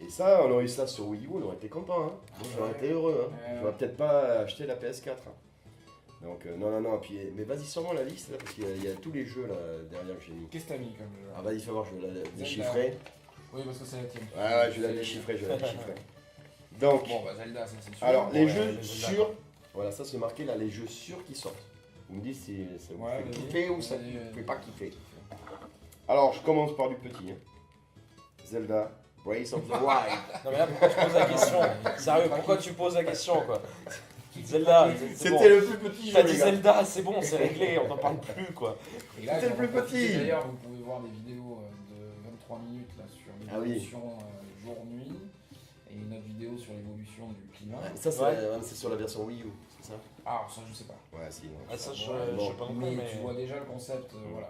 Et ça, on aurait eu ça sur Wii U, on aurait été content, hein. Moi, j'aurais été heureux, hein. Ouais. J'aurais peut-être pas acheté la PS4. Hein. Donc, non, puis, mais vas-y, sors-moi la liste, là, parce qu'il y a tous les jeux, là, derrière que j'ai mis. Qu'est-ce que t'as mis comme jeu? Ah, vas-y, fais voir, je vais la déchiffrer. Oui, parce que c'est la tienne. Ouais, je vais la déchiffrer, Donc, Bon, bah Zelda, ça c'est sûr. alors, les Ouais, jeux les Zelda. sûrs, voilà, ça c'est marqué là, les jeux sûrs qui sortent. Vous me dites si ça vous Ouais, fait vas-y. kiffer ou ça Vas-y, ne vas-y. fait pas kiffer. Alors, je commence par du petit. Hein. Zelda, Breath of the Wild. Non mais là pourquoi tu poses la question? Sérieux, pourquoi tu poses la question quoi? Zelda, c'est bon. C'était le plus petit T'as jeu, dit les gars. Zelda, c'est bon, c'est réglé, on n'en parle plus quoi. Et là, C'était le j'en plus profite, petit. D'ailleurs, vous pouvez voir des vidéos de 23 minutes là, sur Ah oui. l'évolution jour-nuit et une autre vidéo sur l'évolution du climat. Ça, c'est sur la version Wii U, c'est ça? Ah, ça, je sais pas. Ouais, si. non. Ah, ça, je Bon. sais pas non plus, Mais mais. tu vois déjà le concept, voilà.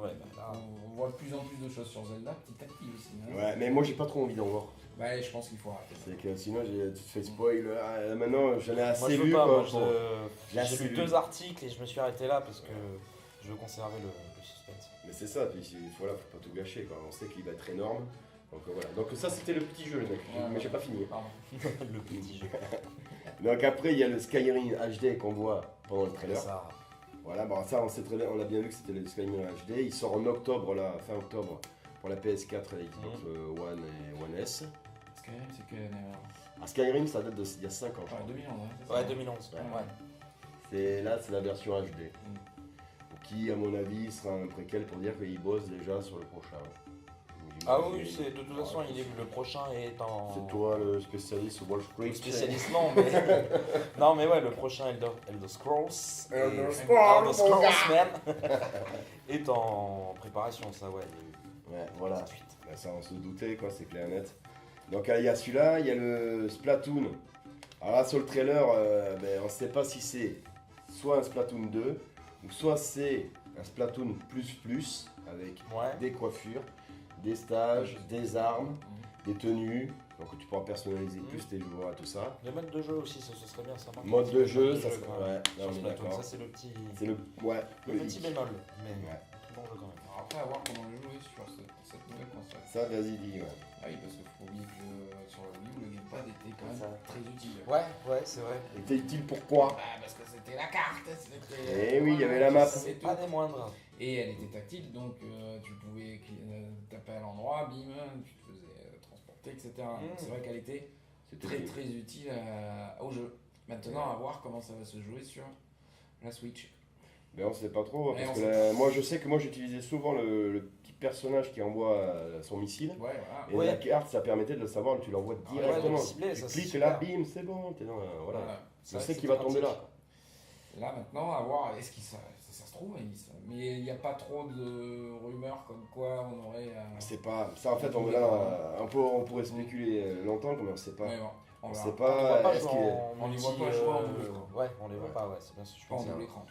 Ouais, bah là. On voit de plus en plus de choses sur Zelda, petit à petit aussi. Hein. Ouais, mais moi j'ai pas trop envie d'en voir. Ouais, je pense qu'il faut arrêter. C'est que sinon, tu te fais spoil. Maintenant, j'en ai assez Moi je veux vu. pas, quoi, moi pour- Là, j'ai c'est lu lu. 2 articles et je me suis arrêté là parce que je veux conserver le suspense. Mais c'est ça, puis voilà, faut pas tout gâcher, quoi. On sait qu'il va être énorme. Donc voilà. Donc ça, c'était le petit jeu, les mecs. Ouais, Mais j'ai pas fini. Pardon. Le petit jeu. Donc après, il y a le Skyrim HD qu'on voit pendant le C'est trailer. ça. Voilà, bon, ça, on sait très bien, on a bien vu que c'était le Skyrim HD. Il sort en octobre, là, fin octobre, pour la PS4, la Xbox One et One S. Skyrim, c'est quelle année alors? Ah, Skyrim, ça date d'il y a 5 ans, je Ouais, crois. 2011, hein, c'est ça Ouais, 2011. Ouais. Ouais. Là, c'est la version HD. Qui, à mon avis, sera un préquel pour dire qu'il bosse déjà sur le prochain. Ah oui, c'est de toute façon, le prochain est en. C'est toi le spécialiste Wall Street. Le spécialiste, non, mais. non, mais ouais, le prochain Elder Scrolls. Elder et- Scrolls, Elder mon gars. Scrolls, man. Est en préparation, ça, ouais. Ouais, voilà. Tout de suite. Ben, ça, on se doutait, quoi, c'est clair et net. Donc, il y a celui-là, il y a le Splatoon. Alors là, sur le trailer, on ne sait pas si c'est soit un Splatoon 2 ou soit c'est un Splatoon avec Ouais. des coiffures, des stages, des armes, des tenues. Donc tu pourras personnaliser plus tes joueurs, tout ça. Les modes de jeu aussi, ça serait bien. Ça Mode de jeu, ça serait serait. quand même. Ouais, là Sur on est Splatoon, d'accord. ça c'est le petit, C'est le. Ouais, le petit bémol, mais Ouais. bon jeu quand même. Alors après, à voir comment le jouer sur cette nouvelle console. Ça, vas-y, dis, ouais. Ah oui, parce qu'il faut oublier que sur la Wii U, le gamepad était quand même Ça. très utile. Ouais, c'est vrai. Était utile pourquoi? Bah, parce que c'était la carte, c'était... Eh oui, il y avait la map. C'est pas des moindres. Et elle était tactile, donc tu pouvais taper à l'endroit, bim, tu te faisais transporter, etc. Donc c'est vrai qu'elle était C'était très très utile au jeu. Maintenant, à voir comment ça va se jouer sur la Switch. Mais on sait pas trop. Mais Parce on que sait moi, je sais que moi j'utilisais souvent le petit personnage qui envoie son missile. Ouais, voilà. Et Ouais. la carte, ça permettait de le savoir, tu l'envoies Ah ouais, directement. de cibler, tu ça, c'est cliques là, super. bim, c'est bon. T'es dans, voilà. Voilà. Je sais qu'il va tomber là. Là maintenant, à voir, est-ce qu'il ça se trouve, mais il n'y a pas trop de rumeurs comme quoi on aurait. C'est pas. Ça, en fait, on, là, on pourrait spéculer longtemps, mais on sait pas. Mais bon, on On verra. sait On les voit pas. pas Est-ce jouer qu'il est. en on les multi, voit pas jouer en double écran. Ouais, on les voit Ouais. pas, ouais, c'est bien ce que je Pas en pense. double écran.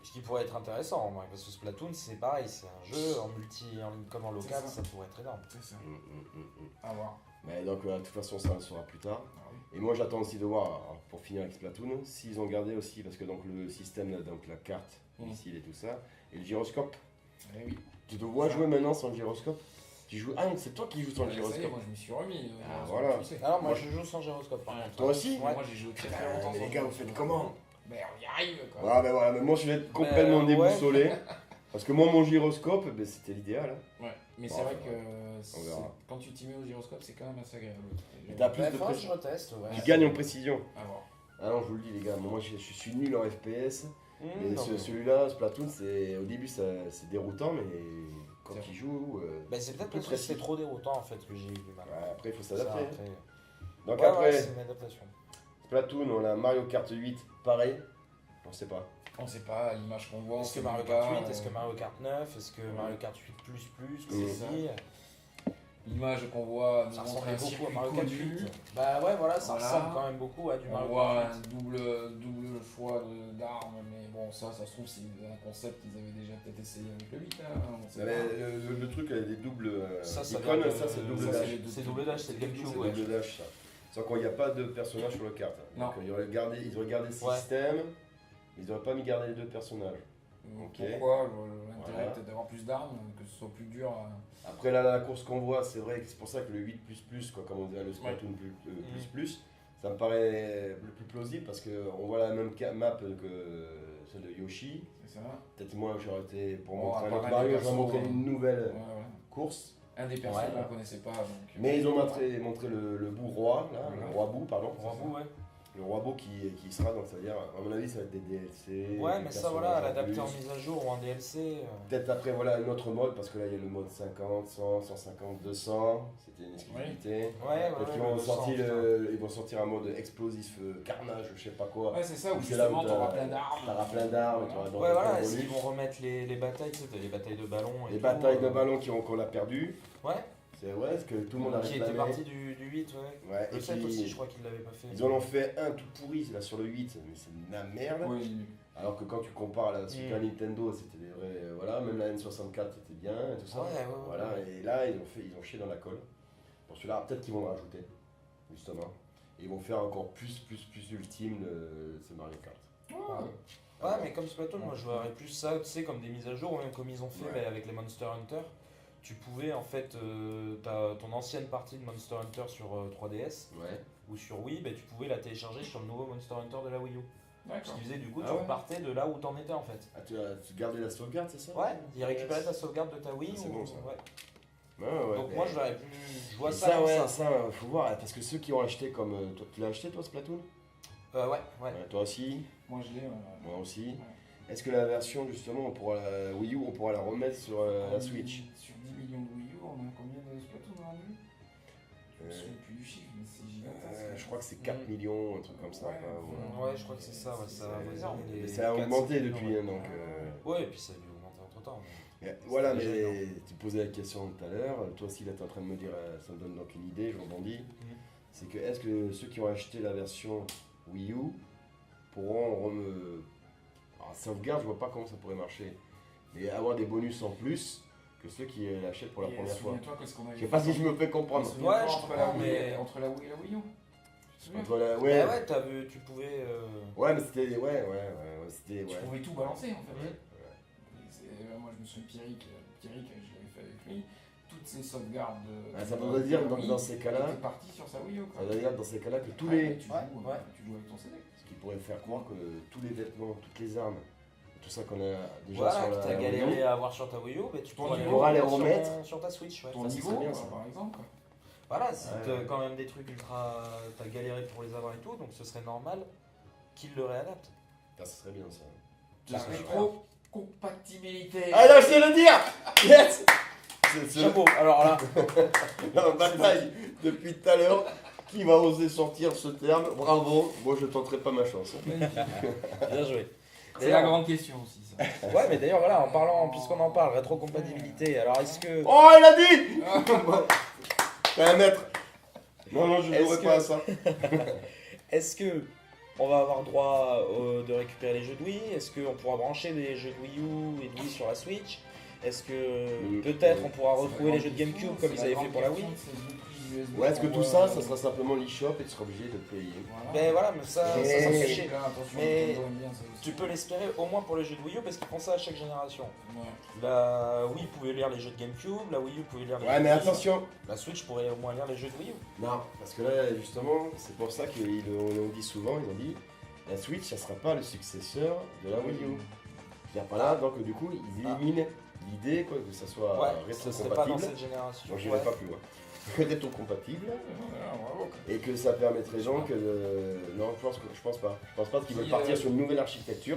Ce qui pourrait être intéressant, moi, parce que Splatoon, c'est pareil, c'est un jeu en multi, comme en local, C'est ça. ça pourrait être énorme. C'est ça. Mm. À voir. Mais donc, de toute façon, ça le sera plus tard. Ah oui. Et moi, j'attends aussi de voir, alors, pour finir avec Splatoon, s'ils ont gardé aussi, parce que donc le système, là, donc la carte, missile et tout ça, et le gyroscope. Eh oui. Tu te vois jouer maintenant sans le gyroscope? Tu joues. Ah, c'est toi qui joues sans le Ça y est, gyroscope. moi je me suis remis. Ah, tu voilà. le sais. Alors, moi, Moi, je joue sans gyroscope, par contre. Toi aussi? Ouais. Moi j'ai joué très très longtemps. Mais sans les gars, vous jouer. faites comment? Mais on y arrive quoi. Voilà, mais voilà, mais moi je vais être complètement ouais. déboussolé. Parce que moi, mon gyroscope, ben, c'était l'idéal. Hein. Ouais, mais Bon, c'est vrai enfin, que on verra. quand tu t'y mets au gyroscope, c'est quand même assez agréable. Et t'as plus Ouais, de faudra que précision. je reteste, ouais. Tu gagnes en précision. À voir. Ah non, je vous le dis, les gars, moi je suis nul en FPS. Mais Non, mais- celui-là, Splatoon, au début c'est déroutant, mais quand C'est tu joues. Bah, c'est peut-être plus parce que précis. c'est trop déroutant en fait que j'ai eu du mal. Ouais, après, il faut Ça, s'adapter. après- Donc Ouais, après, ouais, c'est une adaptation. Splatoon, on a Mario Kart 8, pareil. On sait pas. On sait pas l'image qu'on voit. on Est-ce que sait Mario pas, Kart 8, est-ce que Mario Kart 9, est-ce que Mario Kart 8 que Mm. c'est dit L'image qu'on voit nous Ça montre ressemble un beaucoup à circuit Mario Kart connu. 8. Bah ouais, voilà, ça Voilà. ressemble quand même beaucoup à du On Mario voit Kart un 8. double choix d'armes, mais bon, ça se trouve, c'est un concept qu'ils avaient déjà peut-être essayé avec le 8. Hein, on sait Mais pas. le truc avec des doubles Ça icônes, vient de- ça c'est double ça, dash. C'est double dash, c'est le GameCube, C'est ouais. double dash, ça. Sans quoi il n'y a pas de personnage sur le carte. Non. Donc ils auraient gardé le Ouais. système, ils n'auraient pas mis garder les deux personnages. Ok. Pourquoi l'intérêt Voilà. peut-être d'avoir plus d'armes, que ce soit plus dur à... Après là, la course qu'on voit, c'est vrai que c'est pour ça que le 8++, quoi, comme on dirait le Splatoon plus, ça me paraît le plus plausible parce qu'on voit la même map que celle de Yoshi. C'est ça. Peut-être moi j'aurais été pour Bon, montrer un à part autre un Mario, des j'aurais persos, montré une nouvelle Ouais, ouais. course. Un des persos Ouais. qu'on ne connaissait pas. Donc, Mais ils ont montré le bout roi, là, Voilà. le roi bout, pardon. Bravo, ouais. Le roi bout qui sera, donc c'est-à-dire, à mon avis, ça va être des DLC. Ouais, des mais ça, voilà, à personnages l'adapter en plus. mise à jour ou en DLC. Peut-être après, voilà, un autre mode, parce que là, il y a le mode 50, 100, 150, 200. C'était une exclusivité. Ouais, Peut-être qu'ils vont sortir un mode explosif, carnage, je sais pas quoi. Ouais, c'est ça, où C'est là où justement t'auras plein d'armes. T'auras plein d'armes, tu auras donc Ouais, un voilà, bonus. est-ce qu'ils vont remettre les batailles, tu sais, t'as les batailles de ballons et Les tout, batailles de ballons qu'on a perdues. Ouais, C'est vrai, parce que tout le monde a qui était réclamé. parti du 8, ouais. Ouais, Le et 7 puis, aussi, je crois qu'ils l'avaient pas fait. ils en ont fait un tout pourri là sur le 8, mais c'est de la merde. Oui, Alors que quand tu compares à la Super Nintendo, c'était des vrais. Voilà, même la N64 c'était bien et tout ça. Ouais, ouais, ouais. Voilà, et là ils ont chié dans la colle. Pour celui-là, peut-être qu'ils vont le rajouter, justement. Et ils vont faire encore plus ultime ce Mario Kart. Ouais, mais comme Splatoon, moi je verrais plus ça, tu sais, comme des mises à jour, ou même comme ils ont fait Ouais. bah, avec les Monster Hunter. Tu pouvais en fait, t'as ton ancienne partie de Monster Hunter sur 3DS Ouais. ou sur Wii, bah, tu pouvais la télécharger sur le nouveau Monster Hunter de la Wii U. Ce d'accord. qui faisait du coup, Ah tu ouais. repartais de là où t'en étais en fait. Ah, tu gardais la sauvegarde, c'est ça? Ouais, il récupérait ta sauvegarde de ta Wii. C'est ou- bon, ça. Ouais. Ouais. Donc mais- moi je verrais plus. Je vois Et ça, ça, comme ouais, ça. ça, faut voir, parce que ceux qui ont acheté comme. Toi, tu l'as acheté toi, Splatoon? Ouais. Ouais, toi aussi? Moi je l'ai. Moi aussi. Est-ce que la version justement, on pourra la Wii U, on pourra la remettre sur la Switch? Sur 10 millions de Wii U, on a combien de Splatoon vendus? Je me Euh, souviens plus du chiffre, mais c'est gigantesque. Je crois que c'est 4 millions, un truc comme ça. Ouais. quoi, Ouais, je crois que c'est ça, ouais, ça a C'est- énorme, mais les ça a 4, augmenté 5 depuis, millions, hein, donc. Ouais, et puis ça a dû augmenter entre temps. Voilà, C'est déjà mais tu posais la question tout à l'heure. Toi aussi, là, tu es en train de me dire, ça me donne donc une idée, je rebondis. C'est que est-ce que ceux qui ont acheté la version Wii U pourront sauvegarde, je vois pas comment ça pourrait marcher. Mais avoir des bonus en plus, que ceux qui l'achètent pour la Et première fois. souviens-toi qu'est-ce qu'on avait Je sais pas fait si je me fais comprendre. Souviens-toi Ouais, je entre comprends, la Wii mais- entre la Wii et la Wii U. Tu te souviens Entre la- Bah ouais. ouais, t'as vu, tu pouvais. Ouais, mais c'était. Ouais, c'était. Tu Ouais. pouvais tout balancer en fait. Ouais. Moi je me souviens Pierrick, je l'avais fait avec lui. Toutes ces sauvegardes Ah, ça voudrait dire donc, dans ces cas-là. Il était parti sur sa Wii U. Ça veut dire dans ces cas-là que tous Ouais, les. mais tu joues, Ouais. tu joues avec ton CD. Ce qui pourrait faire croire que tous les vêtements, toutes les armes, tout ça qu'on a déjà Voilà, sur que la. t'as galéré à avoir sur ta Wii U, bah, tu Ton pourras niveau, les remettre remettre. sur ta Switch. Ouais. Ton ça, c'est niveau, très bien, ça. par exemple. Quoi. Voilà, si Ouais. t'as quand même des trucs ultra. T'as galéré pour les avoir et tout, donc ce serait normal qu'ils le réadaptent. Ah, ça serait bien ça. La Ça serait rétro-compatibilité. Ah là, je sais le dire. Yes. C'est Chapeau, alors là, la bataille depuis tout à l'heure. Qui va oser sortir ce terme? Bravo. Moi, je tenterai pas ma chance. bien joué. C'est la grande question aussi, ça. Ouais, mais d'ailleurs, voilà, en parlant, puisqu'on en parle, rétrocompatibilité, alors est-ce que. Oh, il a dit. T'es un maître. Non, je ne Est-ce jouerai que- pas à ça. Est-ce que on va avoir droit de récupérer les jeux de Wii? Est-ce qu'on pourra brancher les jeux de Wii U et de Wii sur la Switch? Est-ce que peut-être on pourra retrouver les jeux de GameCube comme ils avaient fait pour la Wii? Ouais, est-ce que tout ça, ça sera simplement l'eShop et tu seras obligé de payer? Mais voilà, mais ça me fait chier. Mais tu tu peux l'espérer au moins pour les jeux de Wii U parce qu'ils font ça à chaque génération. Ouais. La Wii pouvait lire les jeux de GameCube, la Wii U pouvait lire les Ouais, jeux mais de Wii. attention. La Switch pourrait au moins lire les jeux de Wii U. Non, parce que là, justement, c'est pour ça qu'ils l'ont dit souvent, ils ont dit, la Switch, ça sera pas le successeur de la Wii U. Il n'y a pas là, donc du coup, ils éliminent l'idée quoi, que ça soit Ouais, ça serait pas dans rétro-compatible. cette génération. Donc je Ouais. vais pas plus loin. Rétro-compatible. Bravo. Et que ça permettrait gens que... Non, je pense pas. Je pense pas qu'ils veulent Si, partir sur une nouvelle architecture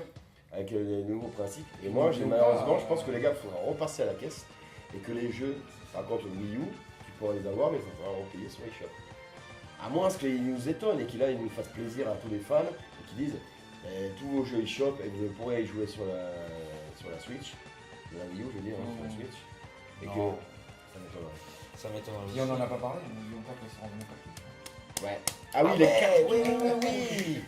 avec les nouveaux principes. Et moi, Ou pas, malheureusement, je pense que les gars, il faudra repasser à la caisse. Et que les jeux, par contre, Wii U, tu pourras les avoir, mais il faudra repayer sur eShop. À moins qu'ils nous étonnent et qu'ils nous fassent plaisir à tous les fans et qu'ils disent tous vos jeux eShop et vous pourrez y jouer sur la Switch. De la Wii U, je veux dire, hein, sur la Switch. Et que... Non. Ça m'étonnerait. Ça m'étonnerait. Puis on en a pas parlé, mais n'oublions pas qu'elles seront en cartouche. Ouais. Ah oui, les cartes. Oui.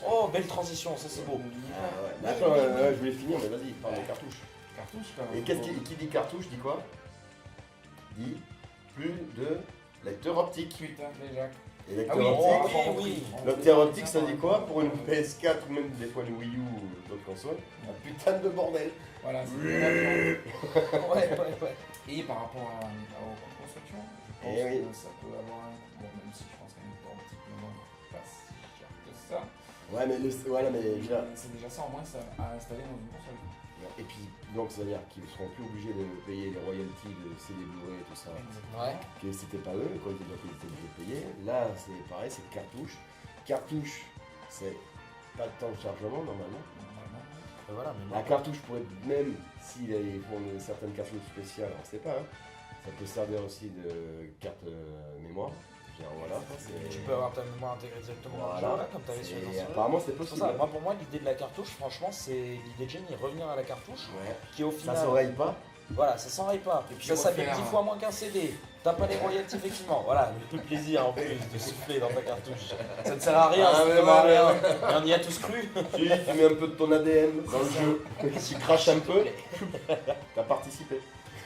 Oh, belle transition, ça c'est beau. Ah ouais. Mais attends, je voulais finir, mais vas-y, parle des cartouches. Cartouche, quand même. Et qui dit cartouche dit quoi? Dit plus de lecteur optique. Putain, déjà. Et Ah lecteur oui, optique, oui. lecteur optique ça dit quoi pour une PS4 ou même des fois une Wii U ou d'autres consoles? Un putain de bordel. Voilà, c'est Ouais. Et par rapport aux constructions, je pense Eh oui. que ça peut avoir un coût. Bon, même si je pense qu'un étant petit peu pas si cher que ça. Ouais, mais voilà, mais je veux dire, C'est déjà ça en moins ça, à installer dans une console. et puis donc ça veut dire qu'ils seront plus obligés de payer les royalties de CD Blu-ray et tout ça. Ouais. Que c'était pas eux, quoi, donc ils étaient obligés de payer. Là, c'est pareil, c'est cartouche. Cartouche, c'est pas de temps de chargement normalement. Normalement. Et voilà, mais La cartouche pourrait même, s'ils font certaines cartouches spéciales, on sait pas, hein, ça peut servir aussi de carte mémoire. Genre, voilà, tu peux avoir ta mémoire intégrée directement dans le jeu, Voilà. là, comme tu avais sur les Et consoles. apparemment c'est C'est pour possible. ça, moi, pour moi, l'idée de la cartouche, franchement, c'est l'idée de génie, revenir à la cartouche, Ouais. qui au Ça final. s'oreille pas. Voilà, ça s'enraye pas. Et puis Ça s'habille refaire 10 fois moins qu'un CD. T'as pas les royalties, effectivement. Voilà, le plaisir en plus de souffler dans ta cartouche. Ça ne sert à rien, Ah, ça ne mais sert à ouais, rien. Et on y a tous cru. Tu mets un peu de ton ADN dans le jeu, tu craches un peu, t'as participé.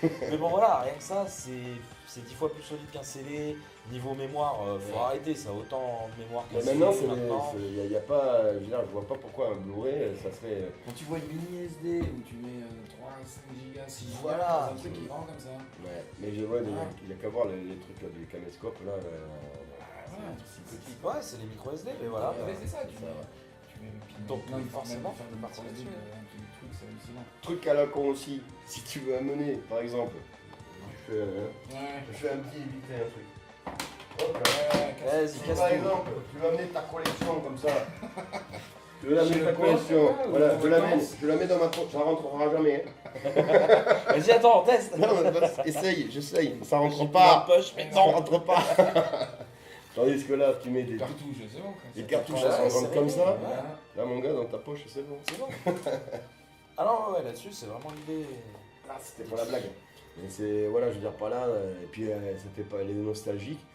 Mais bon, voilà, rien que ça, c'est 10 fois plus solide qu'un CD. Niveau mémoire, faut Ouais. arrêter, ça a autant de mémoire qu'un Mais CD. maintenant, maintenant. il y a pas, je veux dire, je vois pas pourquoi un Blu-ray, ça serait. Quand tu vois une mini SD où tu mets 3, 5 gigas, 6 gigas, Voilà. c'est un truc qui vend comme ça. Ouais, mais je vois, Ah. il y a qu'à voir les trucs là, du caméscope là. Ouais, c'est petit. Ouais, c'est les micro SD, mais voilà. Ouais, c'est ça, tu Ça mets. va. Tu mets puis Donc, maintenant, forcément, faire faut des partir micro SD, là-dessus. un petit truc, c'est hallucinant. Truc à la con aussi, si tu veux amener, par exemple, Ouais. je fais un petit éviter un truc. Vas-y, Si casse par tout. exemple, tu veux amener ta collection comme ça, tu veux amener Chez ta le collection, pote, voilà, ou je en l'amène, vacances. je la mets dans ma poche, ça rentrera jamais. Vas-y, attends, teste. Non, essaye, j'essaye, ça rentre J'ai plus pas, dans la poche, mais ça non. rentre pas. Tandis que là, tu mets des Cartouche, c'est bon. quoi. les Ça cartouches, fait elles pas- sont Ouais, grandes c'est comme vrai. ça. Voilà. Là, mon gars, dans ta poche, c'est bon. C'est bon. Alors, ouais, là-dessus, c'est vraiment l'idée. Ah, c'était pour la blague. Mais c'est, voilà, je veux dire, pas là, et puis c'était pas les nostalgiques.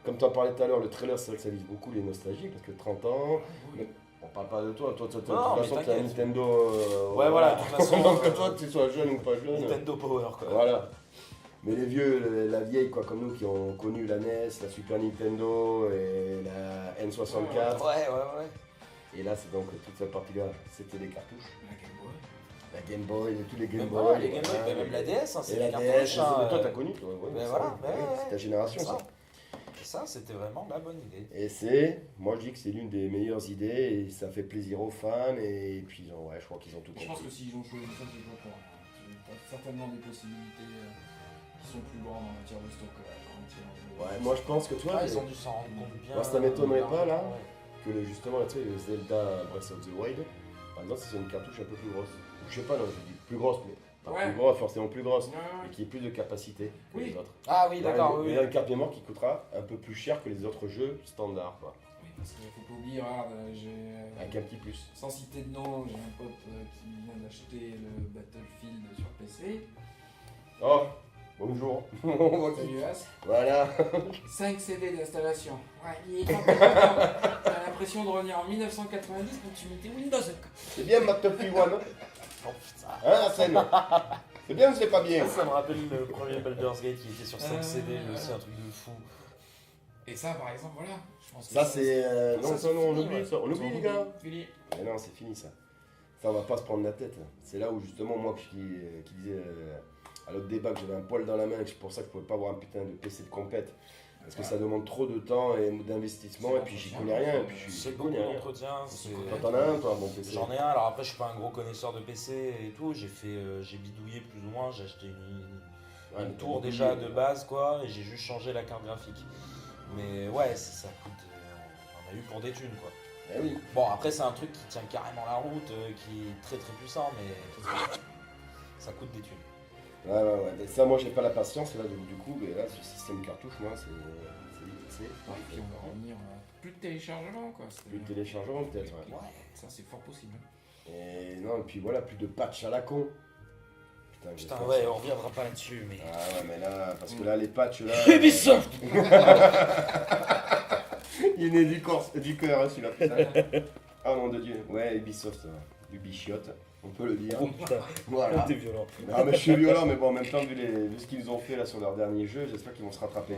Comme tu en parlais tout à l'heure, le trailer, c'est vrai que ça vise beaucoup les nostalgiques, parce que 30 ans, Oui. on parle pas de toi, toi, de toute Non, mais façon, t'es un t'inquiète. Nintendo. Ouais, voilà, de toute façon, Donc que toi, tu sois jeune ou pas jeune. Nintendo Power, quoi. Voilà. Mais les vieux, la vieille quoi, comme nous qui ont connu la NES, la Super Nintendo et la N64. Ouais. Et là, c'est donc toute cette partie-là, c'était des cartouches. La Game Boy. La Game Boy, tous les Game Même, Boy. les Game Boy, voilà. même la DS, hein, c'est Et la des DS, cartouches. hein, toi t'as connu toi, ouais, mais ça, voilà, ouais, ouais, c'est ta génération ça. Ça, c'était vraiment la bonne idée. Et moi je dis que c'est l'une des meilleures idées et ça fait plaisir aux fans et puis je crois qu'ils ont tout Je pense que compris. s'ils ont choisi ça, c'est pas pour rien. Tu as certainement des possibilités qui sont plus grandes en matière de stockage, en matière de... Ouais, moi je pense que toi, Ils ont dû s'en rendre compte bien. Moi, ça m'étonnerait pas, là. Ouais. que justement là, tu sais, le Zelda Breath of the Wild, par exemple, c'est une cartouche un peu plus grosse. Ou je sais pas, non, je dis plus grosse, mais pas Ouais. plus grosse, forcément plus grosse. Ouais, Et qui ait plus de capacité que Oui. les autres. Ah oui, d'accord, Il oui. y a une carte mémoire qui coûtera un peu plus cher que les autres jeux standards, quoi. oui, parce qu'il faut pas oublier, regarde, Avec un petit plus. sans citer de nom, j'ai un pote qui vient d'acheter le Battlefield sur PC. Oh, bonjour. On voit qui. Salut As. Voilà. 5 CD d'installation. Ouais, il est pas content. T'as l'impression de revenir en 1990 quand tu mettais Windows. C'est bien Battlefield 1, hein, Oh, putain. la scène. C'est bien ou c'est pas bien? Ça me rappelle le premier Baldur's Gate qui était sur 5 CD, ouais. aussi un truc de fou. Et ça, par exemple, voilà. Je pense que Ça c'est... non, ça, non, on fini, oublie ouais. ça. On oublie les gars. Fini. Mais non, c'est fini ça. Ça, on va pas se prendre la tête. C'est là où justement, moi qui disais à l'autre débat que j'avais un poil dans la main et que c'est pour ça que je pouvais pas avoir un putain de PC de compète. Parce que ça demande trop de temps et d'investissement C'est et puis j'y l'entretien. connais rien. Et puis C'est j'y beaucoup connais rien. d'entretien. c'est- Toi t'en as un, toi, un bon PC. J'en ai un, alors après je suis pas un gros connaisseur de PC et tout, j'ai bidouillé plus ou moins, j'ai acheté Ouais, une mais tour t'as déjà oublié. de base quoi, et j'ai juste changé la carte graphique. Mais ouais, ça coûte, on en a eu pour des thunes quoi. Eh oui. Bon après c'est un truc qui tient carrément la route, qui est très très puissant, mais ça coûte des thunes. Ouais. Et ça, moi j'ai pas la patience. Et là, du coup, mais là, ce système cartouche, moi, c'est. Et puis on va revenir à plus de téléchargement, quoi. Plus de téléchargement, peut-être. Ouais. Ouais. Ça, c'est fort possible. Et non, et puis voilà, plus de patch à la con. Putain j'espère ouais, ça. on reviendra pas là-dessus, mais... Ah ouais, mais là, parce que là, les patchs là. Ubisoft. Il est né du cœur, hein, celui-là. putain. Ah nom de Dieu. Ouais, Ubisoft, Ubichiotte, on peut le dire. Oh putain, Voilà. t'es violent. Non, mais je suis violent, mais bon, en même temps, vu ce qu'ils ont fait là sur leur dernier jeu, j'espère qu'ils vont se rattraper.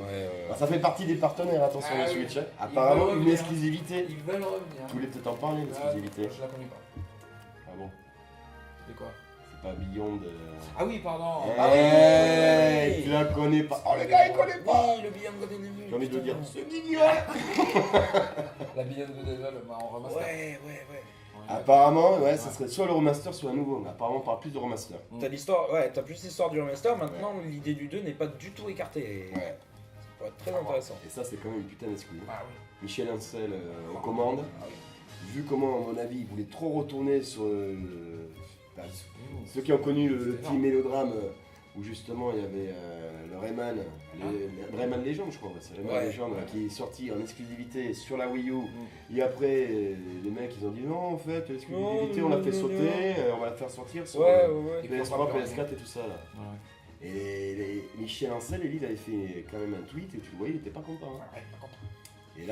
Ah, ça fait partie des partenaires, attention, Ah le oui. Switch. Hein. Ils Apparemment, veulent une revenir. exclusivité. Ils veulent revenir. Tu voulais peut-être en parler, l'exclusivité. Je la connais pas. Ah bon, C'est quoi? c'est pas Beyond. Ah oui, pardon. Hey, tu la connais pas. Oh, le gars, il connaît pas. Oui, le Beyond Good and Evil. J'ai envie de le dire. putain. C'est mignon. La Beyond de Devil, bah, en remaster. Ouais. Apparemment, ouais, ça serait soit le remaster, soit un nouveau. Mais apparemment, on parle plus de remaster. T'as l'histoire, ouais, t'as plus l'histoire du remaster, maintenant l'idée du 2 n'est pas du tout écartée. Ouais. Ça pourrait être très intéressant. Et ça, c'est quand même une putain d'exclus. Ah oui. Michel Ancel aux commandes. Ah oui. Vu comment, à mon avis, il voulait trop retourner sur bah, ceux qui ont connu le C'était petit mélodrame où justement il y avait le Rayman, Rayman Legend, je crois, c'est Rayman Ouais. Legend Ouais. qui est sorti en exclusivité sur la Wii U. Et après, les mecs ils ont dit non, en fait, l'exclusivité on l'a fait sauter, on va la faire sortir sur Ouais. PS3, PS4 et tout ça là. Ouais. Et Michel Ancel, lui, il avait fait quand même un tweet et tu le voyais, il était pas content. Hein. Ouais, par contre. Et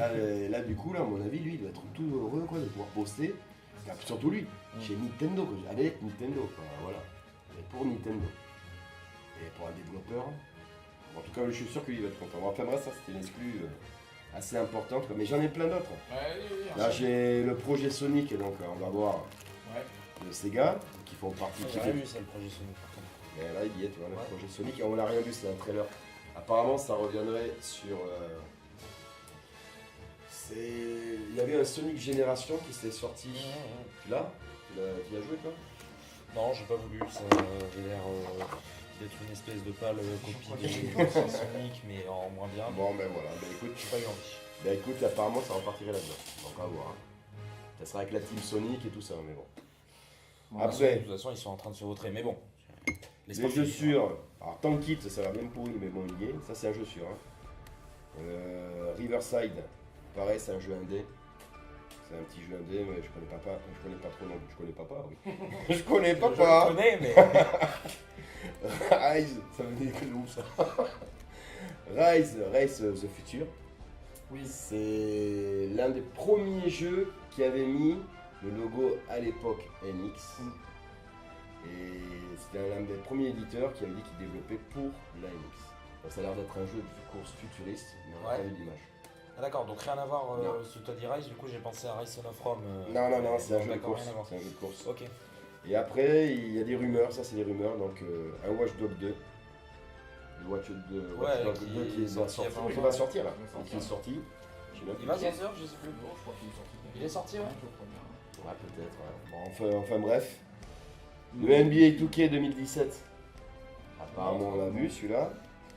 là, du coup, là, à mon avis, lui, il doit être tout heureux quoi, de pouvoir poster. Enfin, surtout lui, chez Nintendo, quoi, avec Nintendo, quoi, voilà. Et pour Nintendo. Et pour un développeur. En tout cas, je suis sûr qu'il va être content. Bon, enfin bref, ça c'était une exclue assez importante, quoi. Mais j'en ai plein d'autres. Oui. Là, j'ai le projet Sonic, donc on va voir Ouais. de Sega, qui font partie. J'ai rien vu ça, le projet Sonic par contre. Et là, il y est, tu vois, le projet Sonic, et on l'a rien vu, c'est un trailer. Apparemment, ça reviendrait sur. Il y avait un Sonic Génération qui s'est sorti. Là, tu y as joué toi? Non, j'ai pas voulu, ça avait l'air d'être une espèce de pâle copie des anciens Sonic, mais en moins bien. Bon, ben voilà, ben écoute, J'ai pas eu envie. ben écoute, apparemment ça repartirait là-dedans. Donc on va voir. Hein. Ça sera avec la team Sonic et tout ça, mais bon. Après, De toute façon, ils sont en train de se vautrer, mais bon. les jeux sûrs. Alors, Tankit, ça va bien pourri, mais bon, il y est. Ça, c'est un jeu sûr. Hein. Riverside, pareil, c'est un jeu indé. C'est un petit jeu indé, mais je connais pas. Je connais pas trop non plus. Je connais papa, oui. Je connais Je papa. le connais, mais. Rise, ça veut dire que où ça? Rise the Future. Oui. C'est l'un des premiers jeux qui avait mis le logo à l'époque NX. Et c'était l'un des premiers éditeurs qui avait dit qu'il développait pour la MX. Donc, ça a l'air d'être un jeu de course futuriste, mais on n'a pas eu d'image. Ah, d'accord, donc rien à voir Non. si tu as dit Rise, du coup j'ai pensé à Rise Son of Rome. Non, c'est un jeu de d'accord, course. rien à voir. C'est un jeu de course. Ok. Et après, il y a des rumeurs, ça c'est des rumeurs, donc un Watch Dogs 2. Le Watch Dogs 2 qui va sortir là. Qui est sorti. Je sais même Il plus. va sortir, je sais plus. Non, je crois qu'il est sorti. Il est sorti, ouais. Je crois bien. Ouais, peut-être. Ouais. Bon, enfin bref. Le NBA 2K 2017. Apparemment, on l'a vu celui-là.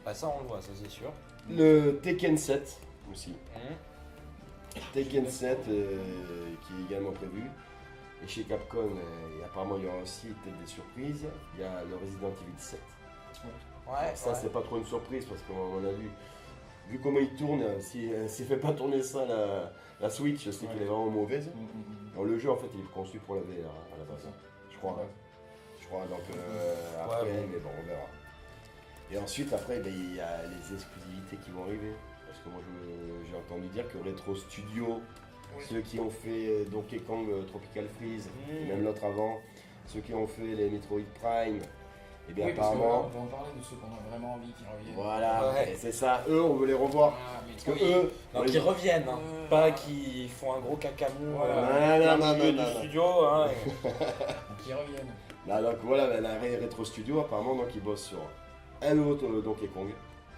Bah, ça on le voit, ça c'est sûr. Le Tekken 7 aussi. Mmh. Tekken 7 qui est également prévu. Et chez Capcom, et apparemment il y aura aussi peut-être des surprises. Il y a le Resident Evil 7. Ouais, Ça, ouais. c'est pas trop une surprise parce qu'on a vu comment il tourne. S'il fait pas tourner ça la Switch, je sais qu'elle est vraiment mauvaise. Alors, le jeu en fait il est conçu pour la VR à la base. Je crois. Donc après, bon. mais bon, on verra. Et ensuite, après, ben, il y a les exclusivités qui vont arriver. Parce que moi, j'ai entendu dire que Retro Studio, ceux qui ont fait Donkey Kong Tropical Freeze, et même l'autre avant, ceux qui ont fait les Metroid Prime, et bien Oui, parce que là, apparemment, on va en parler de ceux qu'on a vraiment envie qu'ils reviennent. voilà, Ouais. et c'est ça, eux, on veut les revoir. Ah, mais Parce que eux, Non, qu'ils reviennent, hein. Pas qu'ils font un gros cacamou Voilà. Non, du non. studio. Hein. Qu'ils reviennent. Là, donc voilà, ben, la Retro Studio, apparemment, donc, ils bossent sur un nouveau Donkey Kong.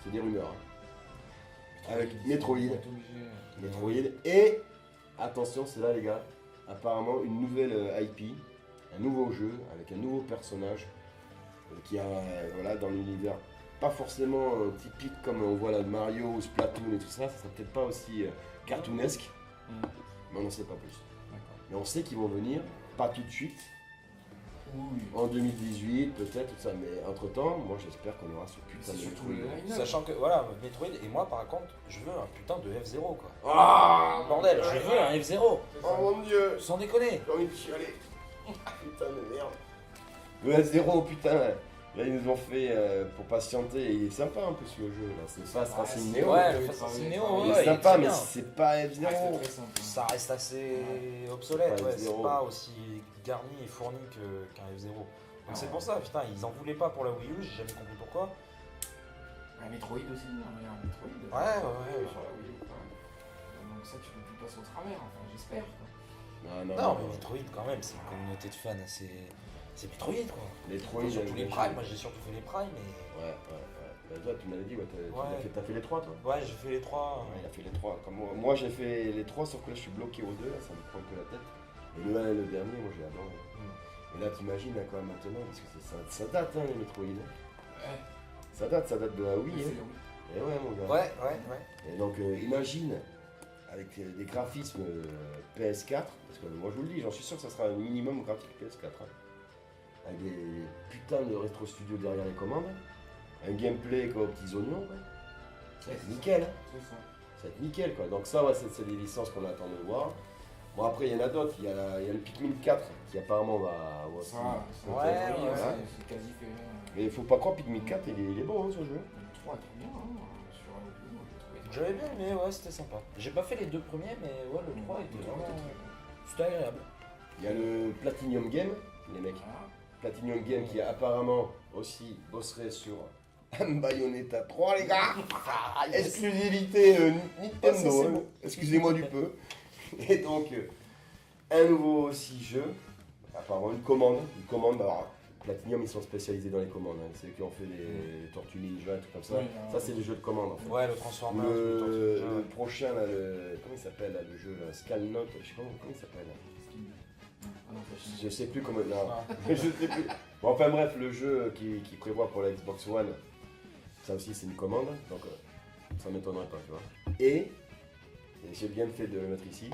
C'est des rumeurs. Hein. Avec Metroid. On va être obligé. Metroid. Et, attention, c'est là les gars, apparemment une nouvelle IP, un nouveau jeu avec un nouveau personnage qui a voilà, dans l'univers pas forcément typique comme on voit là de Mario ou Splatoon et tout ça, ça sera peut-être pas aussi cartoonesque, mais on n'en sait pas plus. D'accord. Mais on sait qu'ils vont venir, pas tout de suite, Oui. en 2018 peut-être, tout ça, mais entre temps, moi j'espère qu'on aura ce putain C'est de surtout Metroid. le line-up. Sachant que, voilà, Metroid, et moi par contre, je veux un putain de F0 quoi. Ah Bordel, je veux un F0, Oh mon dieu, sans déconner. j'ai envie de chialer. Putain de merde. Le S0, putain, là ils nous ont fait pour patienter. Il est sympa un peu ce jeu là. C'est Fast Racing Neo. Ouais, le oui, Fast oui, Racing oui, Neo, oui, Il ouais, est il sympa, très mais bien. c'est pas Ah, c'était F0. très simple. Ça reste assez obsolète, Ouais, ouais, c'est F0. pas aussi garni et fourni qu'un F0. Donc Ah c'est ouais. pour ça, putain, ils en voulaient pas pour la Wii U, j'ai jamais compris pourquoi. Ah, Metroid aussi, non, mais un Metroid. Ouais. Sur la Wii U, quoi. Donc ça, tu peux plus passer au travers, enfin, j'espère. quoi. Non, mais Metroid quand même, c'est une communauté de fans assez. C'est Metroid quoi. Metroid, Surtout les j'aime Prime, bien. moi j'ai surtout fait les Prime et. Ouais. Bah, toi, tu m'avais dit, ouais, t'as fait les 3 toi. Ouais, j'ai fait les 3. Ouais, il a fait les 3. Comme moi j'ai fait les 3, sauf que là je suis bloqué aux 2, là, ça me prend que la tête. Et le 1 et le dernier, moi j'ai adoré. Et là t'imagines là, quand même maintenant, parce que ça date hein, les Metroid. Ouais. Ça date de la Wii. C'est Hein. le Wii. Et ouais mon gars. Ouais. Et donc imagine, avec des graphismes PS4, parce que moi je vous le dis, j'en suis sûr que ça sera un minimum graphique PS4. Hein. Avec des putains de rétro studio derrière les commandes, un gameplay comme aux petits oignons, quoi. Ça va être nickel, hein. C'est ça. Ça va être nickel quoi. Donc ça ouais, c'est des licences qu'on attend de voir. Bon après il y en a d'autres, il y a le Pikmin 4 qui apparemment va aussi. Ça, Ouais, oui, ouais. c'est quasi fait. Mais il faut pas croire Pikmin 4 il est bon hein, ce jeu. Le 3 est très bien, hein, sur la Wii U, moi, je l'ai trouvé. J'avais bien aimé, ouais, c'était sympa. J'ai pas fait les deux premiers, mais ouais, le 3 était Le 3 vraiment. était très bien. C'était agréable. Il y a le Platinum Game, les mecs. Ah, Platinum Game qui apparemment aussi bosserait sur Bayonetta 3 les gars. Exclusivité Nintendo, Ça, c'est hein. beau. Excusez-moi du peu. Et donc un nouveau aussi jeu, apparemment une commande. Alors, Platinum ils sont spécialisés dans les commandes, hein. C'est eux qui ont fait les Tortues Ninja et tout comme ça. Oui, Ça c'est des jeux de commande en fait. Ouais, le Transformers, Le prochain là, comment il s'appelle là, le jeu là, Skullnote, je sais pas comment il s'appelle là. ah non, ça, Je sais plus comment. Non, Ah. je sais plus. Bon, enfin bref, le jeu qui prévoit pour la Xbox One, ça aussi c'est une commande, donc ça m'étonnerait pas, tu vois. Et j'ai bien fait de le mettre ici,